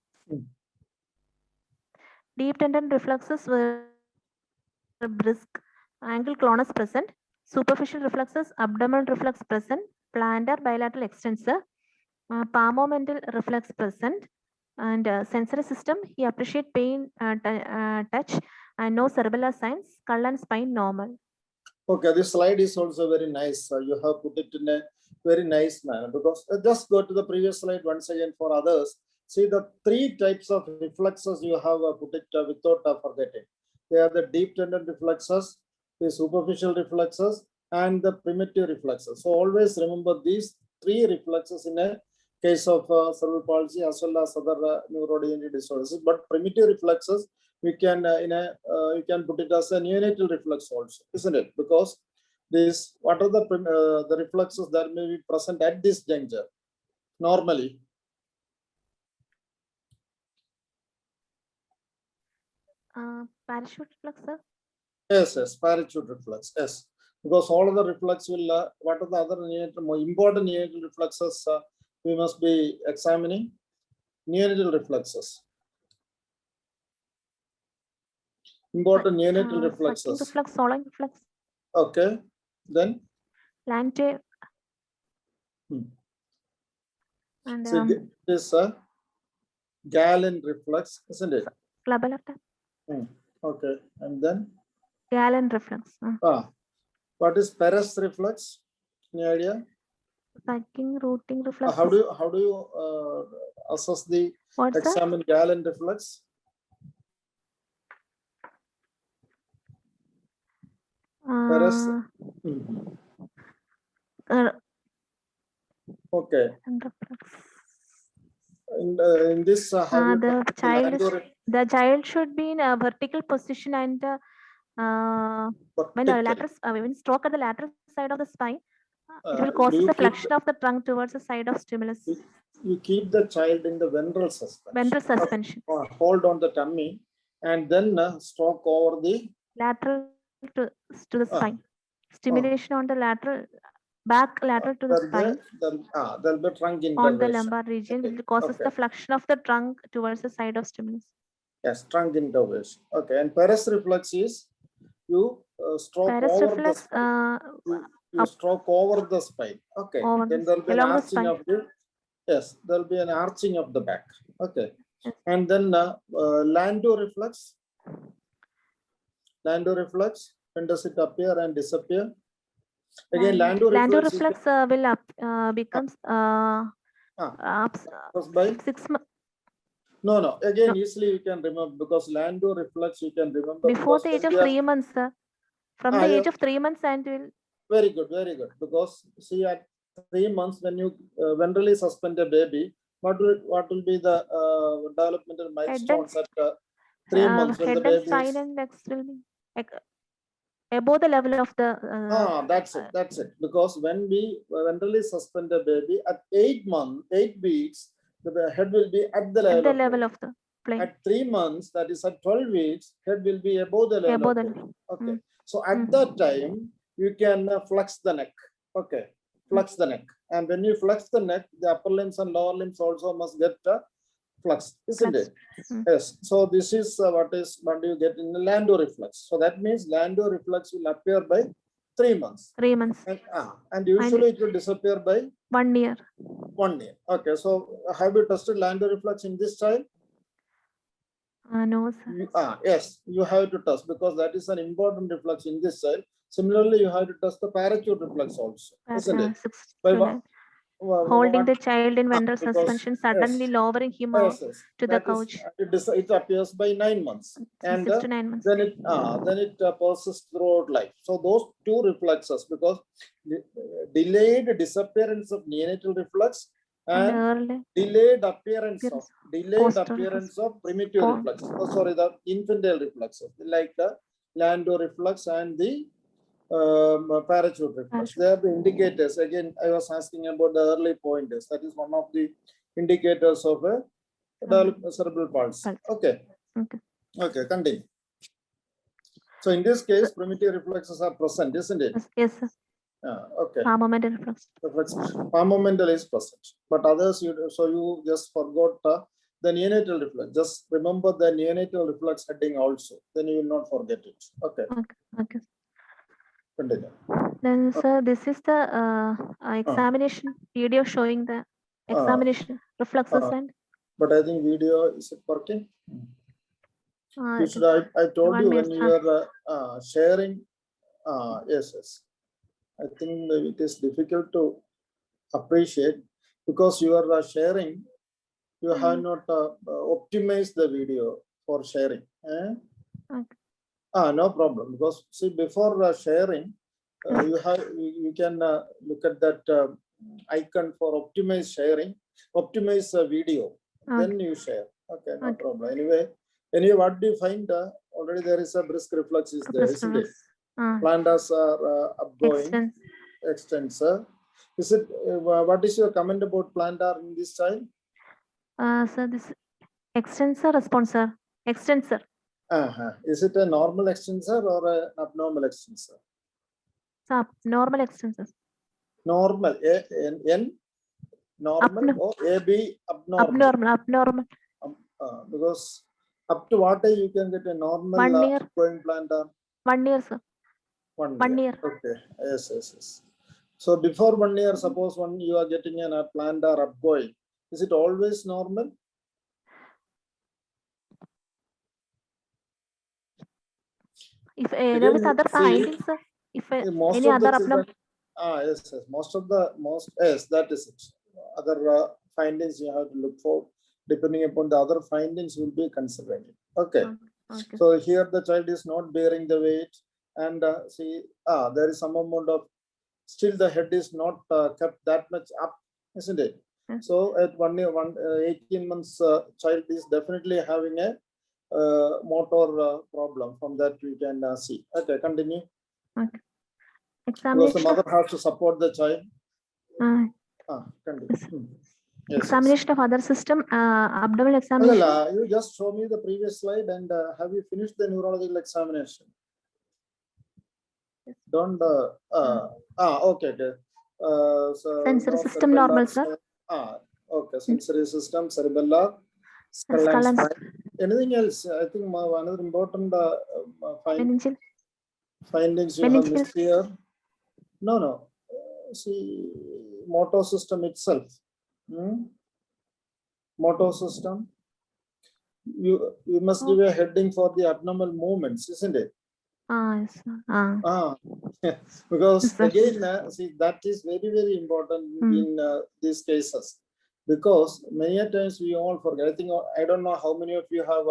Deep tendon reflexes were brisk. Angle clonus present. Superficial reflexes, abdominal reflex present. Plantar bilateral extensor. Palmomental reflex present, and sensory system, he appreciate pain, touch, and no cerebellar signs. Skull and spine normal. Okay, this slide is also very nice. You have put it in a very nice manner, because just go to the previous slide once again for others. See the 3 types of reflexes you have put it without forgetting. They are the deep tendon reflexes, the superficial reflexes, and the primitive reflexes. So always remember these 3 reflexes in a case of cerebral palsy as well as other neurodegenerative disorders. But primitive reflexes, we can you can put it as a neonatal reflex also, isn't it? Because this, what are the reflexes that may be present at this juncture normally? Parachute reflex, sir? Yes, parachute reflex, yes. Because all of the reflex will, what are the other neonatal, more important neonatal reflexes we must be examining? Neonatal reflexes. Important neonatal reflexes. Sucking reflex, swallowing reflex. Okay, then? Plantar. And So this Galen reflex, isn't it? glabellar. Okay, and then? Galen reflex. What is Perez reflex? Any idea? Sucking, rooting reflex. How do you assess the examine Galen reflex? Perez. Okay. In this, the child should be in a vertical position, and when the lateral, when stroke at the lateral side of the spine, it will cause the flexion of the trunk towards the side of stimulus. You keep the child in the ventral suspension. Ventral suspension. Hold on the tummy and then stroke over the lateral to the spine. Stimulation on the lateral, back lateral to the spine. There'll be trunk innervation. On the lumbar region, which causes the flexion of the trunk towards the side of stimulus. Yes, trunk innervation. Okay, and Perez reflex is you stroke Perez over reflex, the spine. You stroke over the spine. Okay, then there'll be an arching of the, yes, there'll be an arching of the back. Okay, and then Landau reflex. Landau reflex, when does it appear and disappear? Again, Landau reflex will becomes by 6 months. No. Again, easily you can remember, because Landau reflex you can remember before the age of 3 months, sir. From the age of 3 months and will. Very good, very good. Because see, at 3 months, when you ventrally suspend a baby, what will be the developmental milestones at 3 months when head the baby and spine and legs will be above the level of the. That's it. Because when we ventrally suspend a baby at 8 weeks, the head will be at the level, At the level of the plane. At 3 months, that is at 12 weeks, head will be above the level. Above the of level. Okay. So at that time, you can flex the neck. Okay. Flex the neck. And when you flex the neck, the upper limbs and lower limbs also must get flexed, isn't it? Yes. So this is what you get in the Landau reflex. So that means Landau reflex will appear by 3 months. 3 months. And usually it will disappear by 1 year. 1 year. Okay. So have you tested Landau reflex in this child? No, sir. Yes, you have to test because that is an important reflex in this child. Similarly, you have to test the parachute reflex also, isn't it? By Holding the child in ventral because- suspension, suddenly yes. lowering him Yes, yes. to the That is- couch. it appears by 9 months. And 6 to 9 months. then it persists throughout life. So those two reflexes, because delayed disappearance of neonatal reflex and early delayed appearance Post-reflex. of primitive reflex. The infantile reflexes like the Landau reflex and the parachute reflex. They are the indicators. Again, I was asking about the early pointers. That is one of the indicators of a cerebral palsy. Okay. Okay, continue. So in this case, primitive reflexes are present, isn't it? Yes, sir. Okay. Palmomental reflex. Palmomental is present, but others you just forgot the neonatal reflex. Just remember the neonatal reflex heading also. Then you will not forget it. Okay. Okay. Continue. Then, sir, this is the examination video showing the examination reflexes and. But I think video is it working? I You should. I told 1 you when minute, you are sharing. Yes. I think maybe it is difficult to appreciate because you are sharing. You have not optimized the video for sharing. No problem. Because see, before sharing, you can look at that icon for optimize sharing, optimize video. Then you share. Okay, no problem. Anyway, what do you find? Already there is a brisk reflex is there, isn't it? Plantas are upgoing, extensor. Is it? What is your comment about plantar in this child? So this extensor responsor. Extensor. Is it a normal extensor or an abnormal extensor? So normal extensors. Normal. N normal or AB abnormal? Abnormal. Because up to what age you can get a normal 1 year. going plantar? 1 year, sir. 1 year. Okay. Yes. So before 1 year, suppose when you are getting a plantar upgoing, is it always normal? If there is other findings, sir. If any other abnormal. Yes. Yes, that is it. Other findings you have to look for. Depending upon the other findings, will be considering it. Okay. So here the child is not bearing the weight, and see, there is some amount of still the head is not kept that much up, isn't it? So at 1 year, 18 months child is definitely having a motor problem. From that we can see. Okay, continue. Okay. Because the mother has to support the child. Continue. Yes, examination of other system, abdominal examination. You just show me the previous slide and have you finished the neurological examination? Don't. Okay. So sensory system normal, sir. Okay. Sensory system, cerebellar, skull and spine. Anything else? I think another important findings you have missed here. No. See, motor system itself. Motor system. You must give a heading for the abnormal movements, isn't it? Yes. Because again, see, that is very important in these cases, because many times we all forget. I don't know how many of you have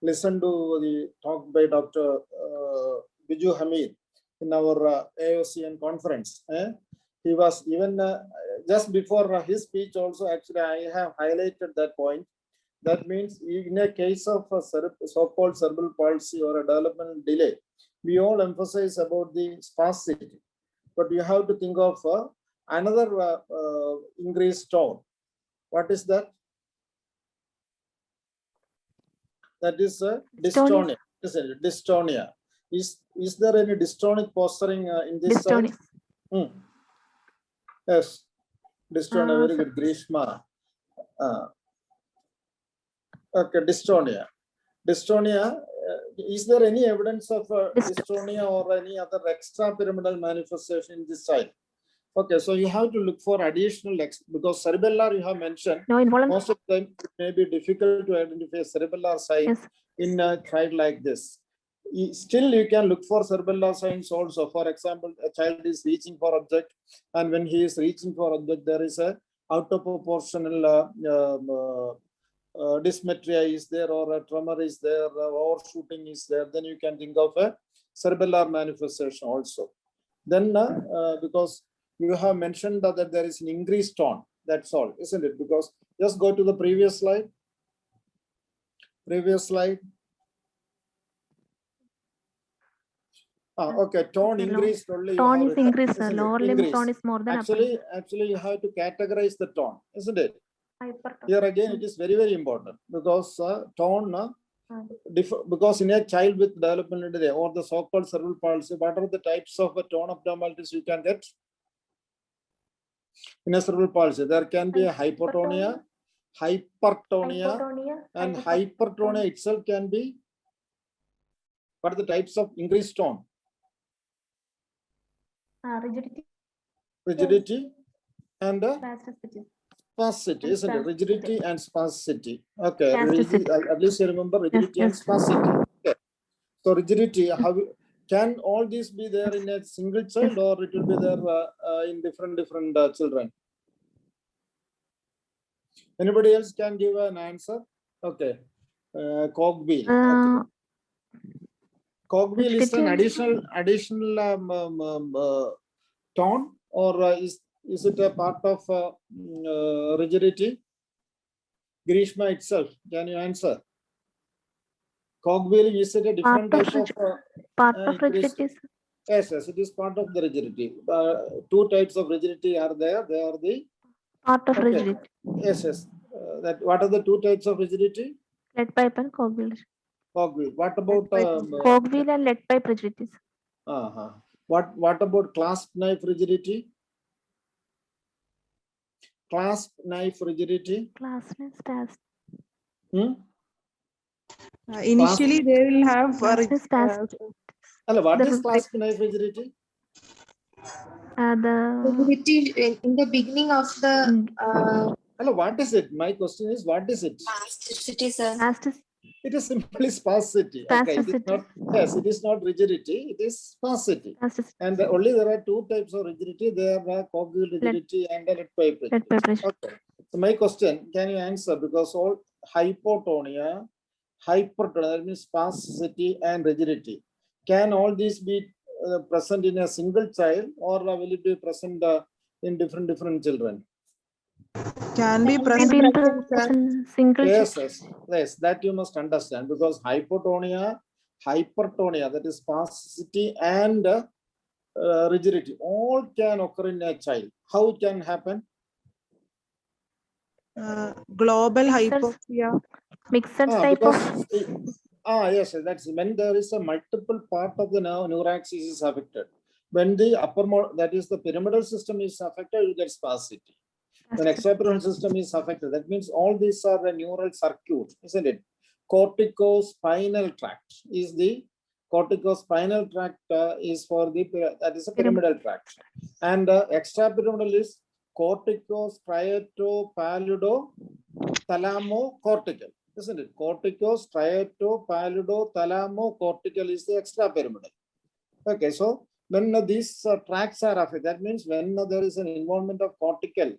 listened to the talk by Dr. Biju Hamid in our AOCN conference. He was even just before his speech also, actually I have highlighted that point. That means in a case of a so-called cerebral palsy or a developmental delay, we all emphasize about the spasticity, but you have to think of another increased tone. What is that? That is dystonia. Isn't it? Dystonia. Is there any dystonic posturing in this side? Dystonia. Yes. Dystonia, very sir. good. Grishma. Okay, dystonia. Dystonia, is there any evidence of dystonia or any other extrapyramidal manifestation in this side? Okay, so you have to look for additional, because cerebellar you have mentioned, No involuntary. most of the time it may be difficult to identify cerebellar sign Yes. in a child like this. Still, you can look for cerebellar signs also. For example, a child is reaching for object, and when he is reaching for object, there is a out of proportional dysmetria is there, or a tremor is there, overshooting is there. Then you can think of a cerebellar manifestation also. Then, because you have mentioned that there is an increased tone, that's all, isn't it? Because just go to the previous slide. Previous slide. Okay, tone increased only. Tone you is have written, increased, sir. isn't it? Lower limb Increased. tone is more than upper. Actually, you have to categorize the tone, isn't it? Hypertone. Here again, it is very, very important, because tone, because in a child with developmental delay or the so-called cerebral palsy, what are the types of tone abnormalities you can get? In a cerebral palsy, there can be a hypotonia, hypertonia, and hypertonia itself can be. What are the types of increased tone? Rigidity and spasticity, isn't it? Rigidity and spasticity. Okay, at least you remember rigidity and spasticity. Okay. So rigidity, can all these be there in a single child, or it will be there in different children? Anybody else can give an answer? Okay, Cogwheel. Cogwheel is an additional tone, or is it a part of rigidity? Grishma itself, can you answer? Cogwheeling, is it a different type of part of rigidity? Yes, it is part of the rigidity. Two types of rigidity are there. They are the part of rigidity. Yes. That what are the two types of rigidity? Lead pipe and cogwheel. Cogwheel. What about cogwheel and lead pipe rigidities? What about clasp knife rigidity? Clasp knife rigidity. Clasp knife. Initially, they will have. What is clasp knife rigidity? Rigidity in the beginning of the. Hello, what is it? My question is, what is it? Spasticity, sir. It is simply spasticity. Okay, it is not, yes, it is not rigidity, it is spasticity. And only there are two types of rigidity. There are cogwheel rigidity and lead pipe rigidity. Okay. So my question, can you answer? Because all hypotonia, hypertonia, that means spasticity and rigidity. Can all these be present in a single child, or will it be present in different children? Can be present in single. Yes, that you must understand, because hypotonia, hypertonia, that is spasticity and rigidity, all can occur in a child. How it can happen? Global hypoxia. Mixed type of. Yes, that's when there is a multiple part of the neuraxis is affected. When the that is the pyramidal system is affected, you get spasticity. When extrapyramidal system is affected, that means all these are a neural circuit, isn't it? Corticospinal tract is the corticospinal tract is for the that is a pyramidal tract, and extrapyramidal is corticostriatopallido-thalamocortical, isn't it? Corticostriatopallido-thalamocortical is the extrapyramidal. Okay, so when these tracts are affected, that means when there is an involvement of cortical,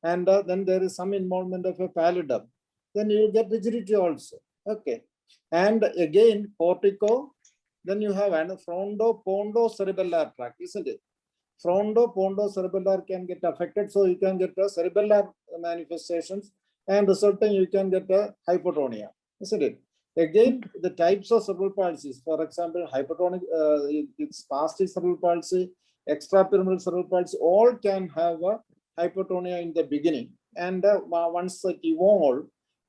and then there is some involvement of a pallidum, then you get rigidity also. Okay, and again cortico, then you have an frontopontocerebellar tract, isn't it? Frontopontocerebellar can get affected, so you can get a cerebellar manifestations, and resulting you can get a hypotonia, isn't it? Again, the types of cerebral palsies, for example, hypertonic, spastic cerebral palsy, extrapyramidal cerebral palsy, all can have a hypertonia in the beginning. And once it evolves,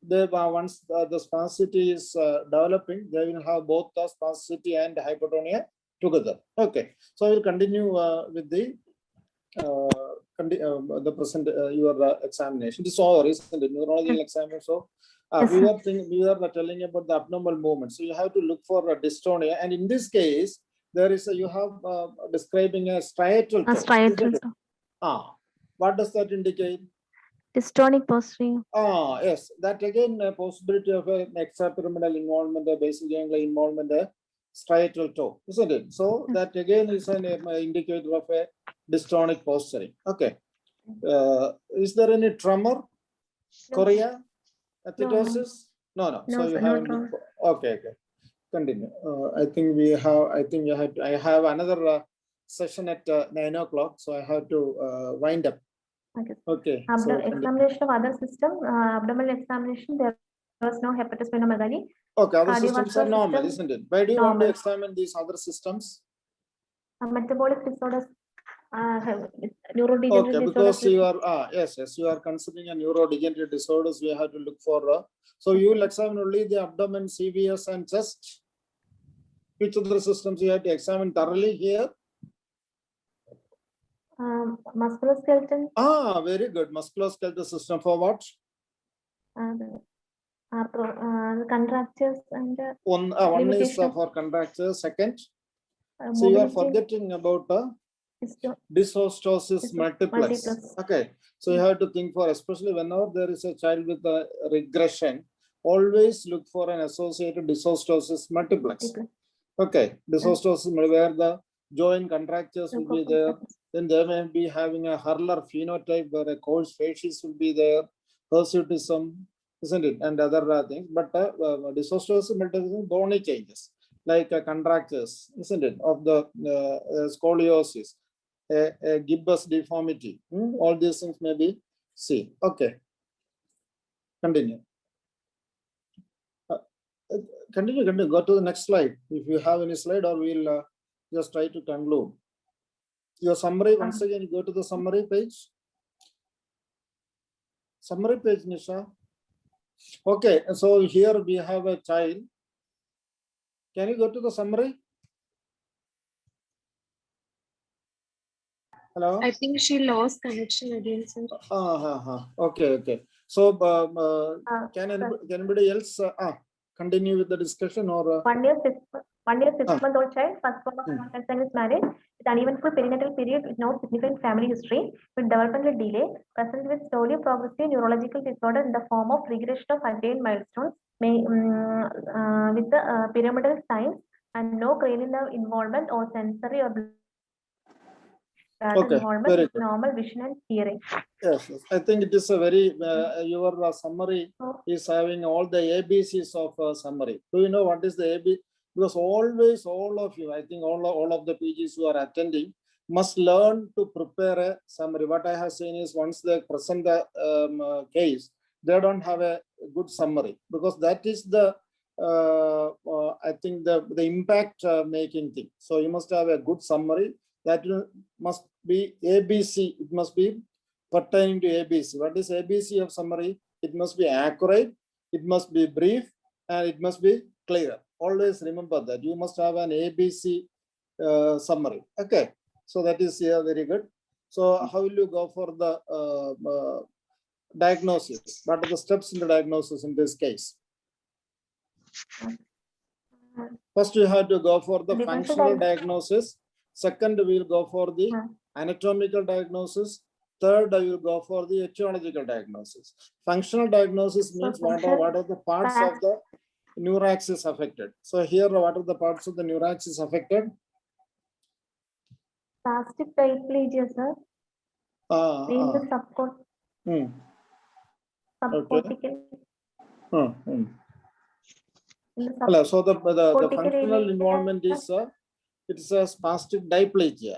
once the spasticity is developing, they will have both the spasticity and hypertonia together. Okay, so I will continue with the present your examination. This is all, isn't it? Neurological examination. So Yes, we sir. were telling about the abnormal movement. So you have to look for a dystonia, and in this case, there is you have describing a striatal toe, isn't Striatal, it? sir. What does that indicate? Dystonic posterior. Yes, that again a possibility of an extrapyramidal involvement, a basic ganglia involvement, a striatal toe, isn't it? So that again is an indicator of a dystonic posturing. Okay. Is there any tremor? Chorea? Athetosis? No. No, So you sir, no have tremor. okay. Continue. I think we have. I think I have another session at 9 o'clock, so I have to wind up. Okay. Okay. So Examination of other system, abdominal examination, there was no hepatosplenomegaly. okay, other systems are Cardiovascular normal, system, isn't it? Why do you want to normal. examine these other systems? Metabolic disorders, Okay, neurodegenerative because disorders. you are yes, you are considering a neurodegenerative disorders. We have to look for. So you will examine only the abdomen, CVS, and chest. Which other systems you have to examine thoroughly here? Musculoskeletal, Very good. Musculoskeletal system for what? contractures and One is limitation of for contractures. Second, so you are mobility. forgetting about Dysto- dysostosis multiplex. multiplex. Okay, so you have to think for, especially whenever there is a child with a regression, always look for an associated dysostosis multiplex. Okay, dysostosis where the joint contractures will be there. Then they may be having a Hurler phenotype where a coarse facies will be there, hirsutism, isn't it, and other things. But dysostosis multiplex bony changes like contractures, isn't it, of the scoliosis, a gibbous deformity. All these things may be seen. Okay, continue. Continue. Go to the next slide. If you have any slide, or we'll just try to conclude. Your summary, once again, you go to the summary page. Summary page, Nisha. Okay, so here we have a child. Can you go to the summary? Hello? I think she lost connection again, sir. Okay. So, can anybody else continue with the discussion, or 1 year 6-month-old child, first born of non-consensual is married, with uneventful perinatal period with no significant family history, with developmental delay, present with slowly progressive neurological disorder in the form of regression of attained milestones, with the pyramidal signs and no cranial nerve involvement or sensory or Okay, involvement very with good. normal vision and hearing. Yes, I think it is a very, your summary is having all the ABCs of summary. Do you know what is the AB? Because always, all of you, I think all of the PGs who are attending must learn to prepare a summary. What I have seen is once they present the case, they don't have a good summary, because that is the, I think the impact making thing. So you must have a good summary. That must be ABC. It must be pertaining to ABC. What is ABC of summary? It must be accurate, it must be brief, and it must be clear. Always remember that. You must have an ABC summary. Okay, so that is very good. So how will you go for the diagnosis? What are the steps in the diagnosis in this case? First, you have to go for the functional diagnosis. Second, we will go for the anatomical diagnosis. Third, I will go for the etiological diagnosis. Functional diagnosis means what are the parts of the neuraxis affected. So here, what are the parts of the neuraxis affected? Spastic diplegia, sir. In the subcortical. Hello. So the functional involvement is it's a spastic diplegia,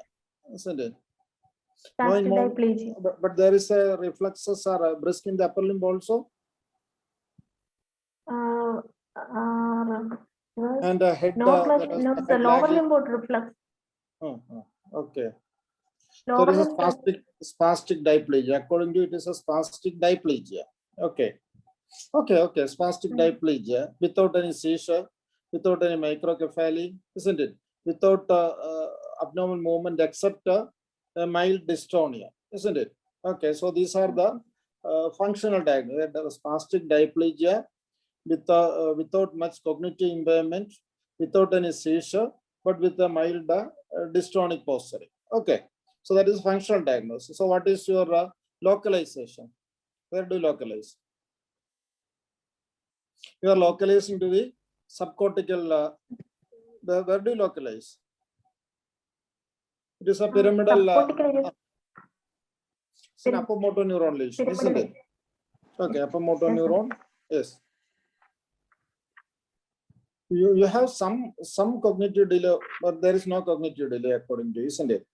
isn't it? Spastic diplegia. But there is a reflexes or a brisk in the upper limb also. And head. No, the the head lower lagging. limb would reflux. Okay. So Lower it is a limb. spastic diplegia. According to it is a spastic diplegia. Okay. Okay. Spastic diplegia without any seizure, without any microcephaly, isn't it? Without abnormal movement except a mild dystonia, isn't it? Okay. So these are the functional diagnosis. There is spastic diplegia without much cognitive impairment, without any seizure, but with a mild dystonic posturing. Okay. So that is functional diagnosis. So what is your localization? Where do you localize? You are localizing to the subcortical. Where do you localize? It is a pyramidal. Subcortical area. It's an upper motor neuron lesion, isn't it? Okay, upper motor Yes, sir. neuron. Yes. You have some cognitive delay, but there is no cognitive delay according to you, isn't it?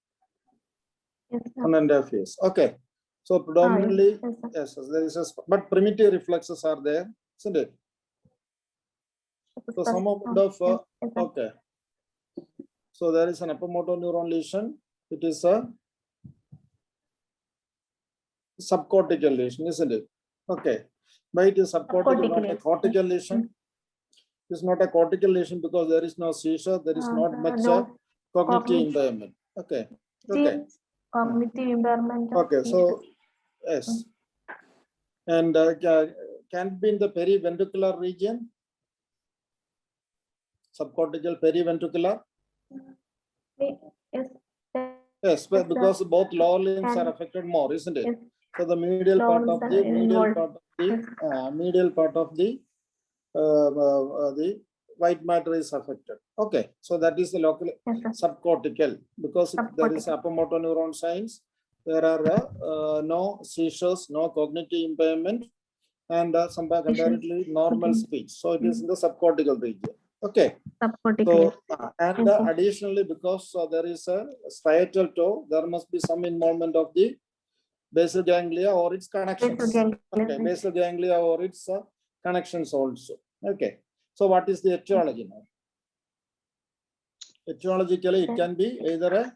Yes, sir. 1.5 years. Okay. So predominantly, Yes, sir. yes, there is but primitive reflexes are there, isn't it? So some of Yes, sir. okay. So there is an upper motor neuron lesion. It is a subcortical lesion, isn't it? Okay. But it is subcortical, not a cortical lesion. It's not a cortical lesion because there is no seizure. There is not much no cognitive cognitive. impairment. Okay. Okay. Cognitive impairment. Okay. So yes. And can it be in the periventricular region? Subcortical, periventricular? Yes. Yes, but because both lower limbs are affected more, isn't it? Yes. So the medial part of the medial part of the white matter is affected. Okay, so that is the local subcortical because there is upper motor neuron signs. There are no seizures, no cognitive impairment, and some comparatively normal speech. So it is in the subcortical region. Okay. So and additionally, because there is a striatal toe, there must be some involvement of the basal ganglia or its connections. Okay, basal ganglia or its connections also. Okay. So what is the etiology now? Etiologically, it can be either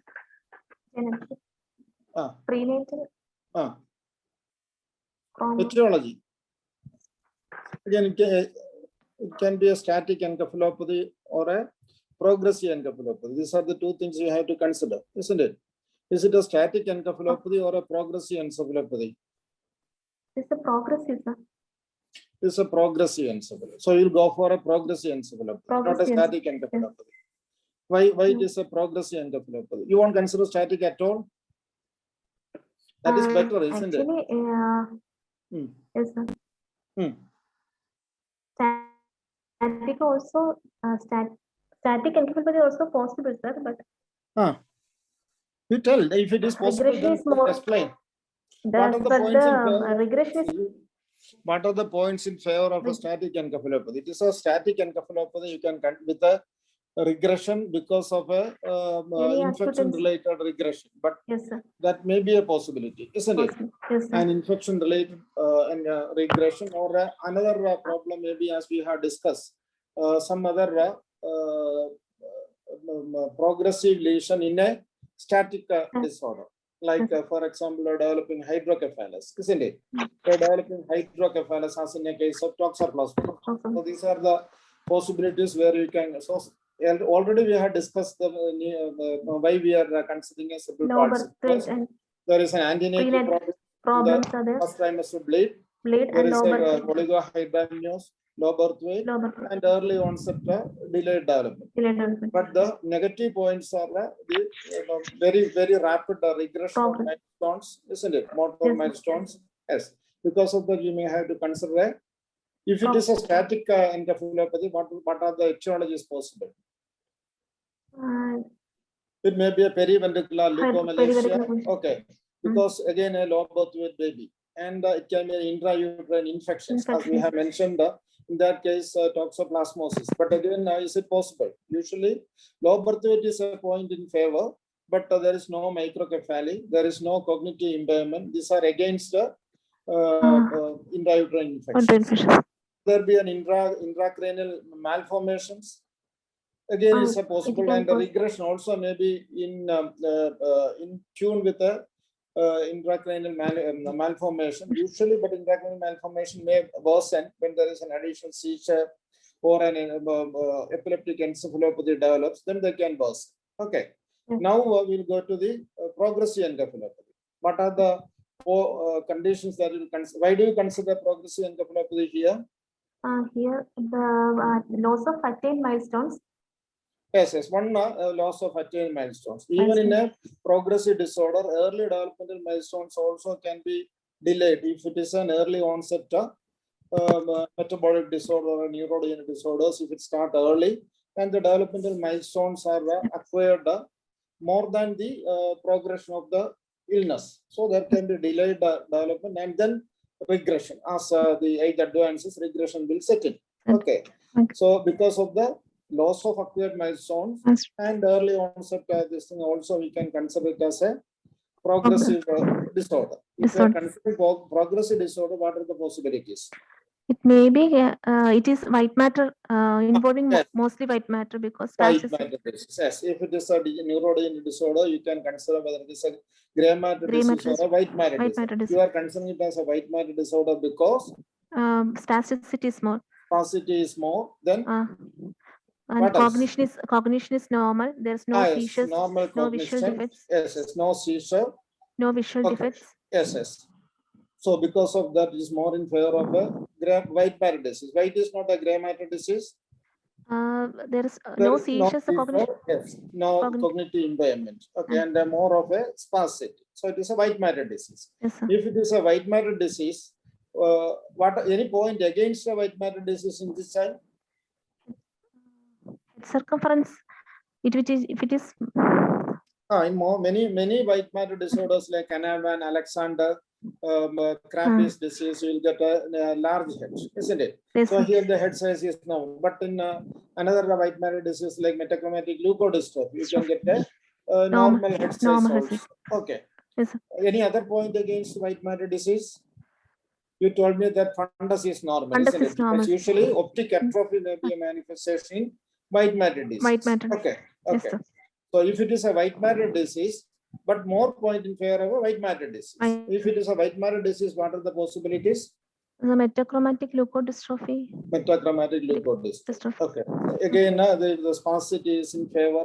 a prenatal. etiology. Again, it can be a static encephalopathy or a progressive encephalopathy. These are the two things you have to consider, isn't it? Is it a static encephalopathy or a progressive encephalopathy? It's a progressive, sir. It's a progressive encephalopathy. So you'll go for a progressive encephalopathy, not a static encephalopathy. Why it is a progressive encephalopathy? You won't consider static at all? That is better, isn't it? Yes, sir. Static also, static encephalopathy also possible, sir, but you tell if it is possible, regression then is more. explain. What are the points in favor of a static encephalopathy? It is a static encephalopathy. You can with a regression because of a infection-related regression, but yes, sir. That may be a possibility, isn't it? Yes, sir. An infection-related regression or another problem, maybe as we have discussed, some other progressive lesion in a static disorder. Like, for example, developing hydrocephalus, isn't it? Developing hydrocephalus as in a case of toxoplasma. So these are the possibilities where you can. So already we have discussed the why we are considering a simple parts. There is an antenatal problem. First trimester bleed. There is a oligohydramnios, low birth weight, and early onset delayed development. But the negative points are the very, very rapid regression of milestones, isn't it? Motor milestones. Yes. Because of that, you may have to consider if it is a static encephalopathy, what are the etiologies possible? It may be a periventricular leukomalacia. Okay. Because again, a low birth weight baby. And it can be intrauterine infections, as we have mentioned. In that case, toxoplasmosis. But again, is it possible? Usually, low birth weight is a point in favor, but there is no microcephaly, there is no cognitive impairment. These are against intrauterine infections. There be an intracranial malformations. again is a possible, can and the cause- regression also may be in tune with the intracranial malformation usually, but intracranial malformation may worsen when there is an additional seizure or an epileptic encephalopathy develops, then they can worsen. Okay. Yeah. Now we'll go to the progressive encephalopathy. What are the conditions that you consider? Why do you consider progressive encephalopathy here? Here, the loss of attained milestones. Yes, yes, one loss of attained milestones. Even in a progressive disorder, early developmental milestones also can be delayed if it is an early onset metabolic disorder or neurodegenerative disorders. If it start early and the developmental milestones are acquired more than the progression of the illness, so there can be delayed development and then regression. As the age advances, regression will set in. Okay. Okay. So because of the loss of acquired milestones Yes. and early onset, this thing also we can consider it as a progressive disorder. If we are Disorder. considering progressive disorder, what are the possibilities? It may be, it is white matter, involving yes. mostly white matter because White spasticity. matter disease. Yes, if it is a neurodegenerative disorder, you can consider whether it is a gray matter Gray disease matter or a white matter white disorder. matter You disorder. are considering it as a white matter disorder because Spasticity is more. spasticity is more than And what else? cognition is normal. There's no yes, seizures, normal no visual cognition. defects, Yes, yes, no seizure. no visual Okay. defects. Yes, yes. So because of that, it is more in favor of a white matter disease. White is not a gray matter disease. There is There no is seizures, seizure, cognition. yes, no cognitive impairment. Okay, and more of a spasticity. So it is a white matter disease. Yes, sir. If it is a white matter disease, what any point against a white matter disease in this child? Circumference. If it is In many white matter disorders like Canavan, Alexander, Krabbe's disease, you will get a large head, isn't it? yes, So sir. here the head size is known, but in another white matter disease like metachromatic leukodystrophy, you can get a normal head size normal head also. size. Okay. Yes, sir. Any other point against white matter disease? You told me that fundus is normal, Fundus isn't is it? Because normal. usually optic atrophy may be a manifestation in white matter disease. White matter. Okay. Yes, Okay. sir. So if it is a white matter disease, but more point in favor of a white matter disease. If it is a white matter disease, what are the possibilities? The metachromatic leukodystrophy. Metachromatic leukodystrophy. Okay. Again, the spasticity is in favor.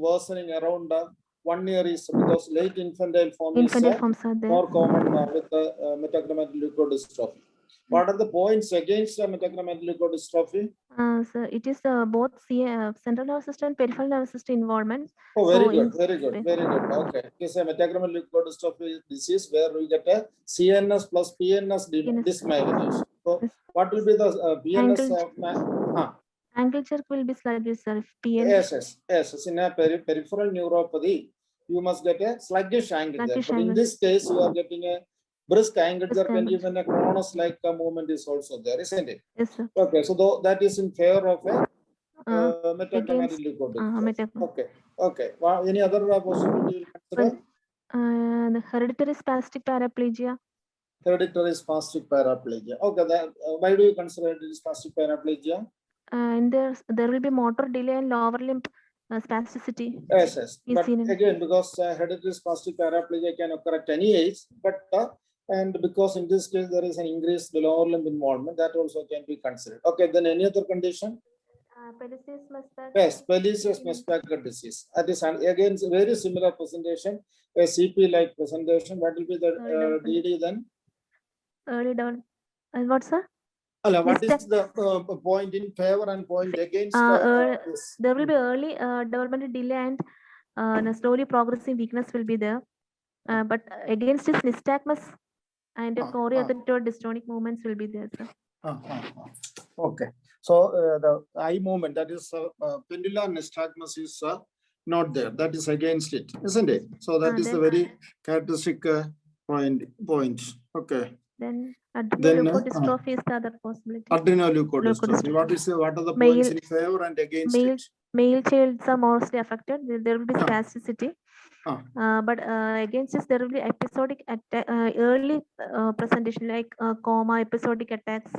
Worsening around 1 year is because late infantile form Infantile is forms are there. more common with the metachromatic leukodystrophy. What are the points against metachromatic leukodystrophy? So it is both central nervous system and peripheral nervous system involvement. Oh, very So good, very good, very good. Okay, it's a metachromatic leukodystrophy disease where we get a CNS plus PNS dysmyelination. So, what will be the PNS? Ankle jerk will be sluggish, sir. If PN. Yes. In a peripheral neuropathy, you must get a sluggish ankle jerk. But in angle. this case, you are getting a brisk ankle jerk, and even a chronos-like movement is also there, isn't it? Yes, sir. Okay, so that is in favor of a metachromatic leukodystrophy. Okay. Well, any other possibility you consider? The hereditary spastic paraplegia. Hereditary spastic paraplegia. Okay, why do you consider it spastic paraplegia? And there will be motor delay and lower limb spasticity. Yes. But again, because hereditary spastic paraplegia can occur at any age, but and because in this case there is an increased lower limb involvement, that also can be considered. Okay, then any other condition? Pelizaeus-Merzbacher. Yes, Pelizaeus-Merzbacher disease. That is again very similar presentation, a CP-like presentation. What will be the DD then? Early down. What's that? What is the point in favor and point against this? There will be early developmental delay and slowly progressing weakness will be there. But against this nystagmus and choriothetoid dystonic movements will be there, sir. Okay. So the eye movement, that is pendular nystagmus is not there. That is against it, isn't it? So that is the very characteristic point. Okay. Then adrenoleukodystrophy is the other possibility. Adrenoleukodystrophy. What are the points in favor and against it? Male childs are mostly affected. There will be spasticity. But against this, there will be episodic early presentation like coma, episodic attacks.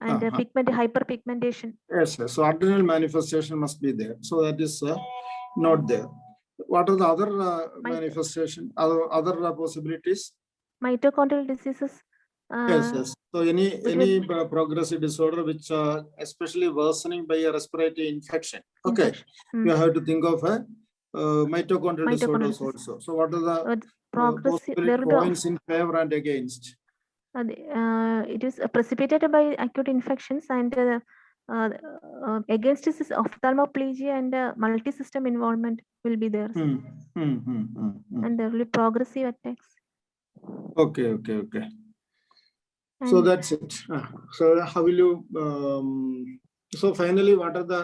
and Uh-huh. hyperpigmentation. Yes, yes. So adrenal manifestation must be there. So that is not there. What are the other manifestation, other possibilities? Mitochondrial diseases. Yes, yes. So any will- progressive disorder which especially worsening by a respiratory infection. Okay, infection. you have to think of a mitochondrial Mitochondrial disorders disease. also. So what are the Progressive. possible There will be points in favor and against? it is precipitated by acute infections, and against this is ophthalmoplegia and multi-system involvement will be there. And there will be progressive attacks. Okay, okay, okay. So And that's it. So how will you, so finally, what are the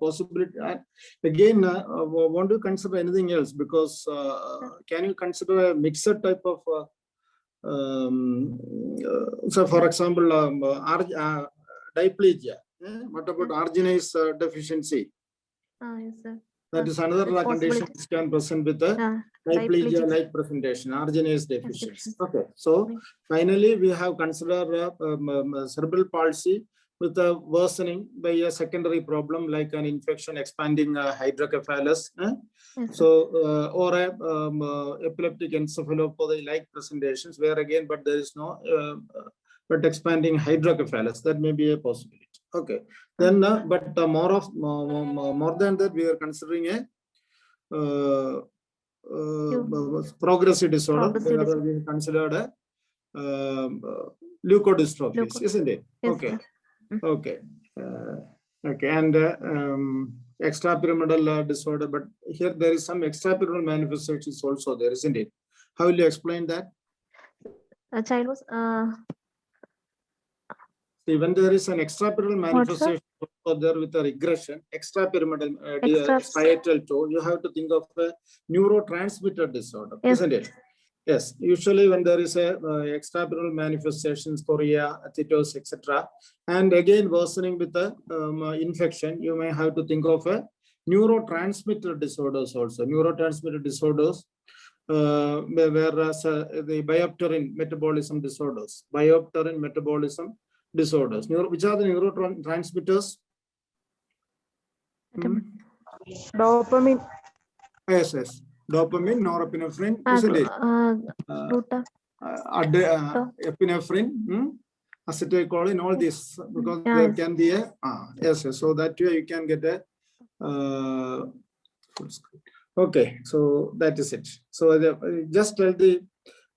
possibility? Again, want to consider anything else? Because can you consider a mixed type of, so for example, diplegia. What about arginase deficiency? yes, sir. That is another It's condition possibility. which can present with a diplegia-like presentation, arginase deficiency. Okay, so finally we have considered cerebral palsy with a worsening by a secondary problem like an infection expanding hydrocephalus. Yes, So or a epileptic encephalopathy-like presentations where again, but there is no but expanding hydrocephalus. That may be a possibility. Okay. Then, but more than that, we are considering a progressive disorder. Where we considered a leukodystrophies, isn't it? Yes, Okay. sir. Okay. Okay. And extrapyramidal disorder, but here there is some extrapyramidal manifestations also there, isn't it? How will you explain that? A child was See, when there is an extrapyramidal manifestation there with a regression, extrapyramidal striatal toe, you have to think of a neurotransmitter disorder, isn't it? Yes. Usually when there is a extrapyramidal manifestations, chorea, titus, etc., and again worsening with the infection, you may have to think of a neurotransmitter disorders also. Neurotransmitter disorders, whereas the biopterin metabolism disorders, which are the neurotransmitters? Dopamine. Yes, yes. Dopamine, norepinephrine, isn't it? Epinephrine, acetylcholine, all this, because there can be a, yes, yes. So that way you can get a, okay, so that is it. So just tell the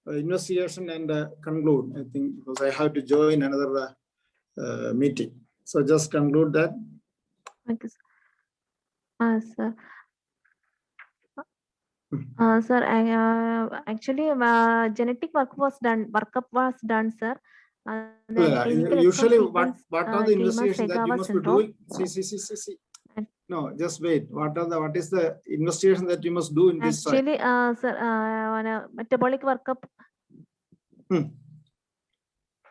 investigation and conclude, I think, because I have to join another meeting. So just conclude that. Thank you, sir. Sir, actually, genetic workup was done, sir. Usually, what are the investigations that you must be doing? See. No, just wait. What is the investigation that you must do in this side? Actually, sir, metabolic workup.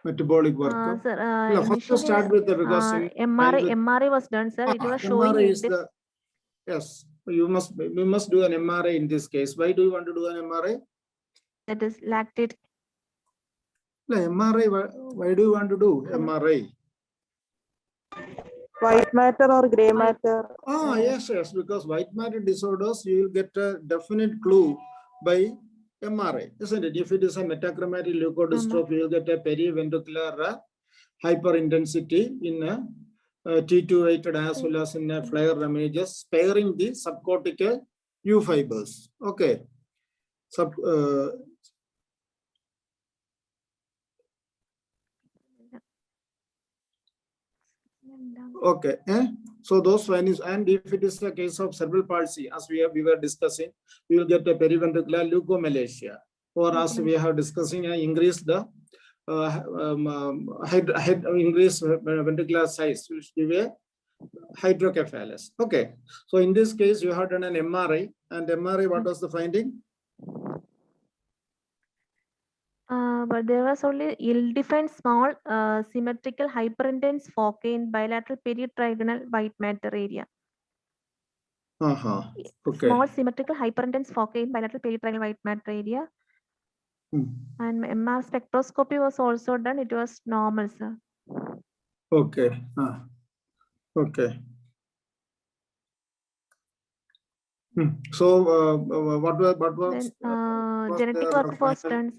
Metabolic workup. Sir, first to start with the, because MRI was done, sir. It was showing MRI is the, yes. You must do an MRI in this case. Why do you want to do an MRI? That is lactate. No, MRI. Why do you want to do MRI? White matter or gray matter? Yes, yes. Because white matter disorders, you will get a definite clue by MRI, isn't it? If it is a metachromatic leukodystrophy, you will get a periventricular hyperintensity in a T2-weighted as well as in a flare images, sparing the subcortical U fibers. Okay. Okay. So those findings, and if it is a case of cerebral palsy, as we were discussing, we will get a periventricular leukomalacia, or as we have discussing, increase the increase ventricular size, which give a hydrocephalus. Okay. So in this case, you have done an MRI, and MRI, what was the finding? But there was only ill-defined small symmetrical hyperintense foci in bilateral peritrigonal white matter area. Okay. Small symmetrical hyperintense foci in bilateral peritrigonal white matter area. And MR spectroscopy was also done. It was normal, sir. Okay. Okay. So, what was Then genetic their work was final-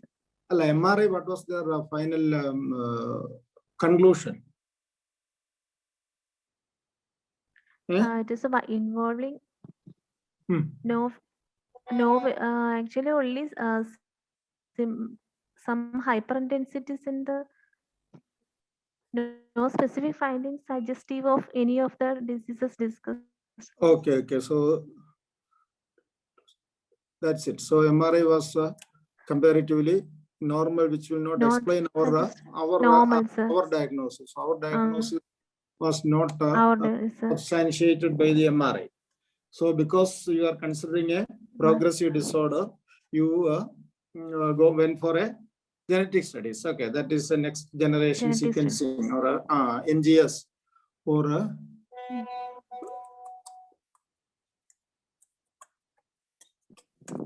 done. MRI, what was their final conclusion? It is about involving Hmm. actually only some hyperintensities in the no specific findings suggestive of any of the diseases discussed. Okay. So that's it. So MRI was comparatively normal, which will not Not explain normal, sir. our diagnosis. Our diagnosis was not Our substantiated by the MRI. So because you are considering a progressive disorder, you went for a genetic studies. Okay, that is the next generation Genetic sequencing or NGS or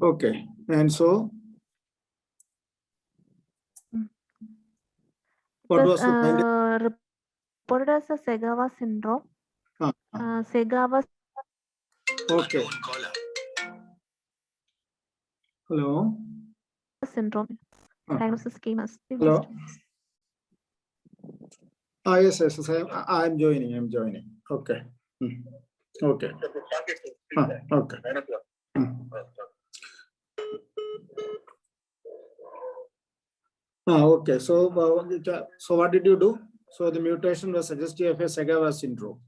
okay. And so what was the finding? reported as a Segawa syndrome. Ah, Segawa Okay. Hello. syndrome. Diagnosis scheme as Hello. Yes. I'm joining. Okay. Okay. Okay. Okay. So what did you do? So the mutation was suggestive of a Segawa syndrome.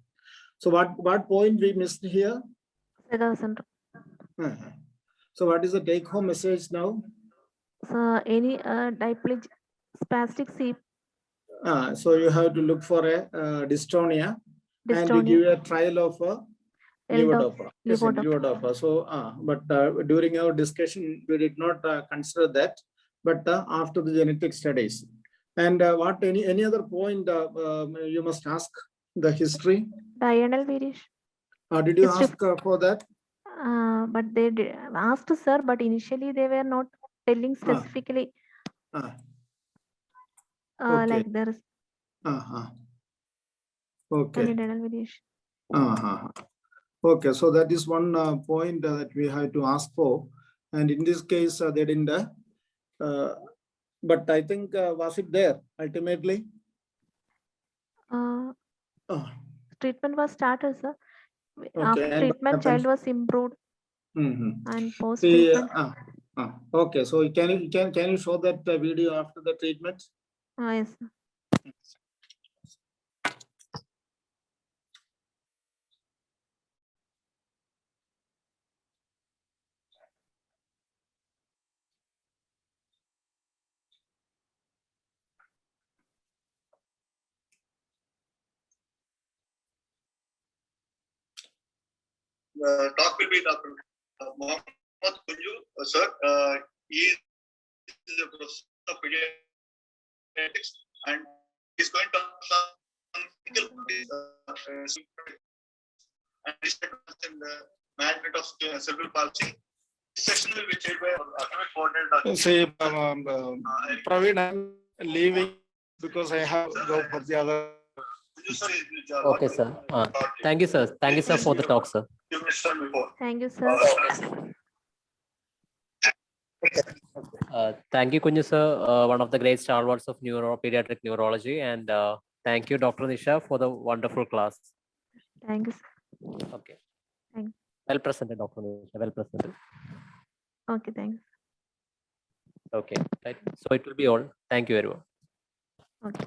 So what point we missed here? Segawa syndrome. So what is the take-home message now? So any diplegic spastic sleep So you have to look for a dystonia, and you give a trial of levodopa. Levodopa. So, but during our discussion, we did not consider that, but after the genetic studies. And what any other point you must ask the history? diurnal variation. Did you History. ask for that? But they asked, sir, but initially they were not telling specifically Okay. like there is Okay. any diurnal variation. Okay, so that is one point that we have to ask for, and in this case they didn't. But I think was it there ultimately? Treatment was started, sir. Okay, After and treatment, what child happened? was improved, and post See, treatment. okay, so can you show that video after the treatment? Yes, sir. Talk will be Dr. Mohammed Kunju, sir. He is the professor of pediatrics, and he's going to and the management of cerebral palsy. This session will be chaired by academic coordinator. See, Praveen, I'm leaving because I have to go for the other. Okay, sir. Thank you, sir. Thank you, sir, for the talk, sir. Thank you, sir. Thank you, Kunju, sir, one of the great stalwarts of pediatric neurology. And thank you, Dr. Nisha, for the wonderful class. Thank you, sir. Okay. Thank you. Well presented, Dr. Nisha. Well presented. Okay, thanks. Okay. Right. So it will be all. Thank you, everyone. Okay.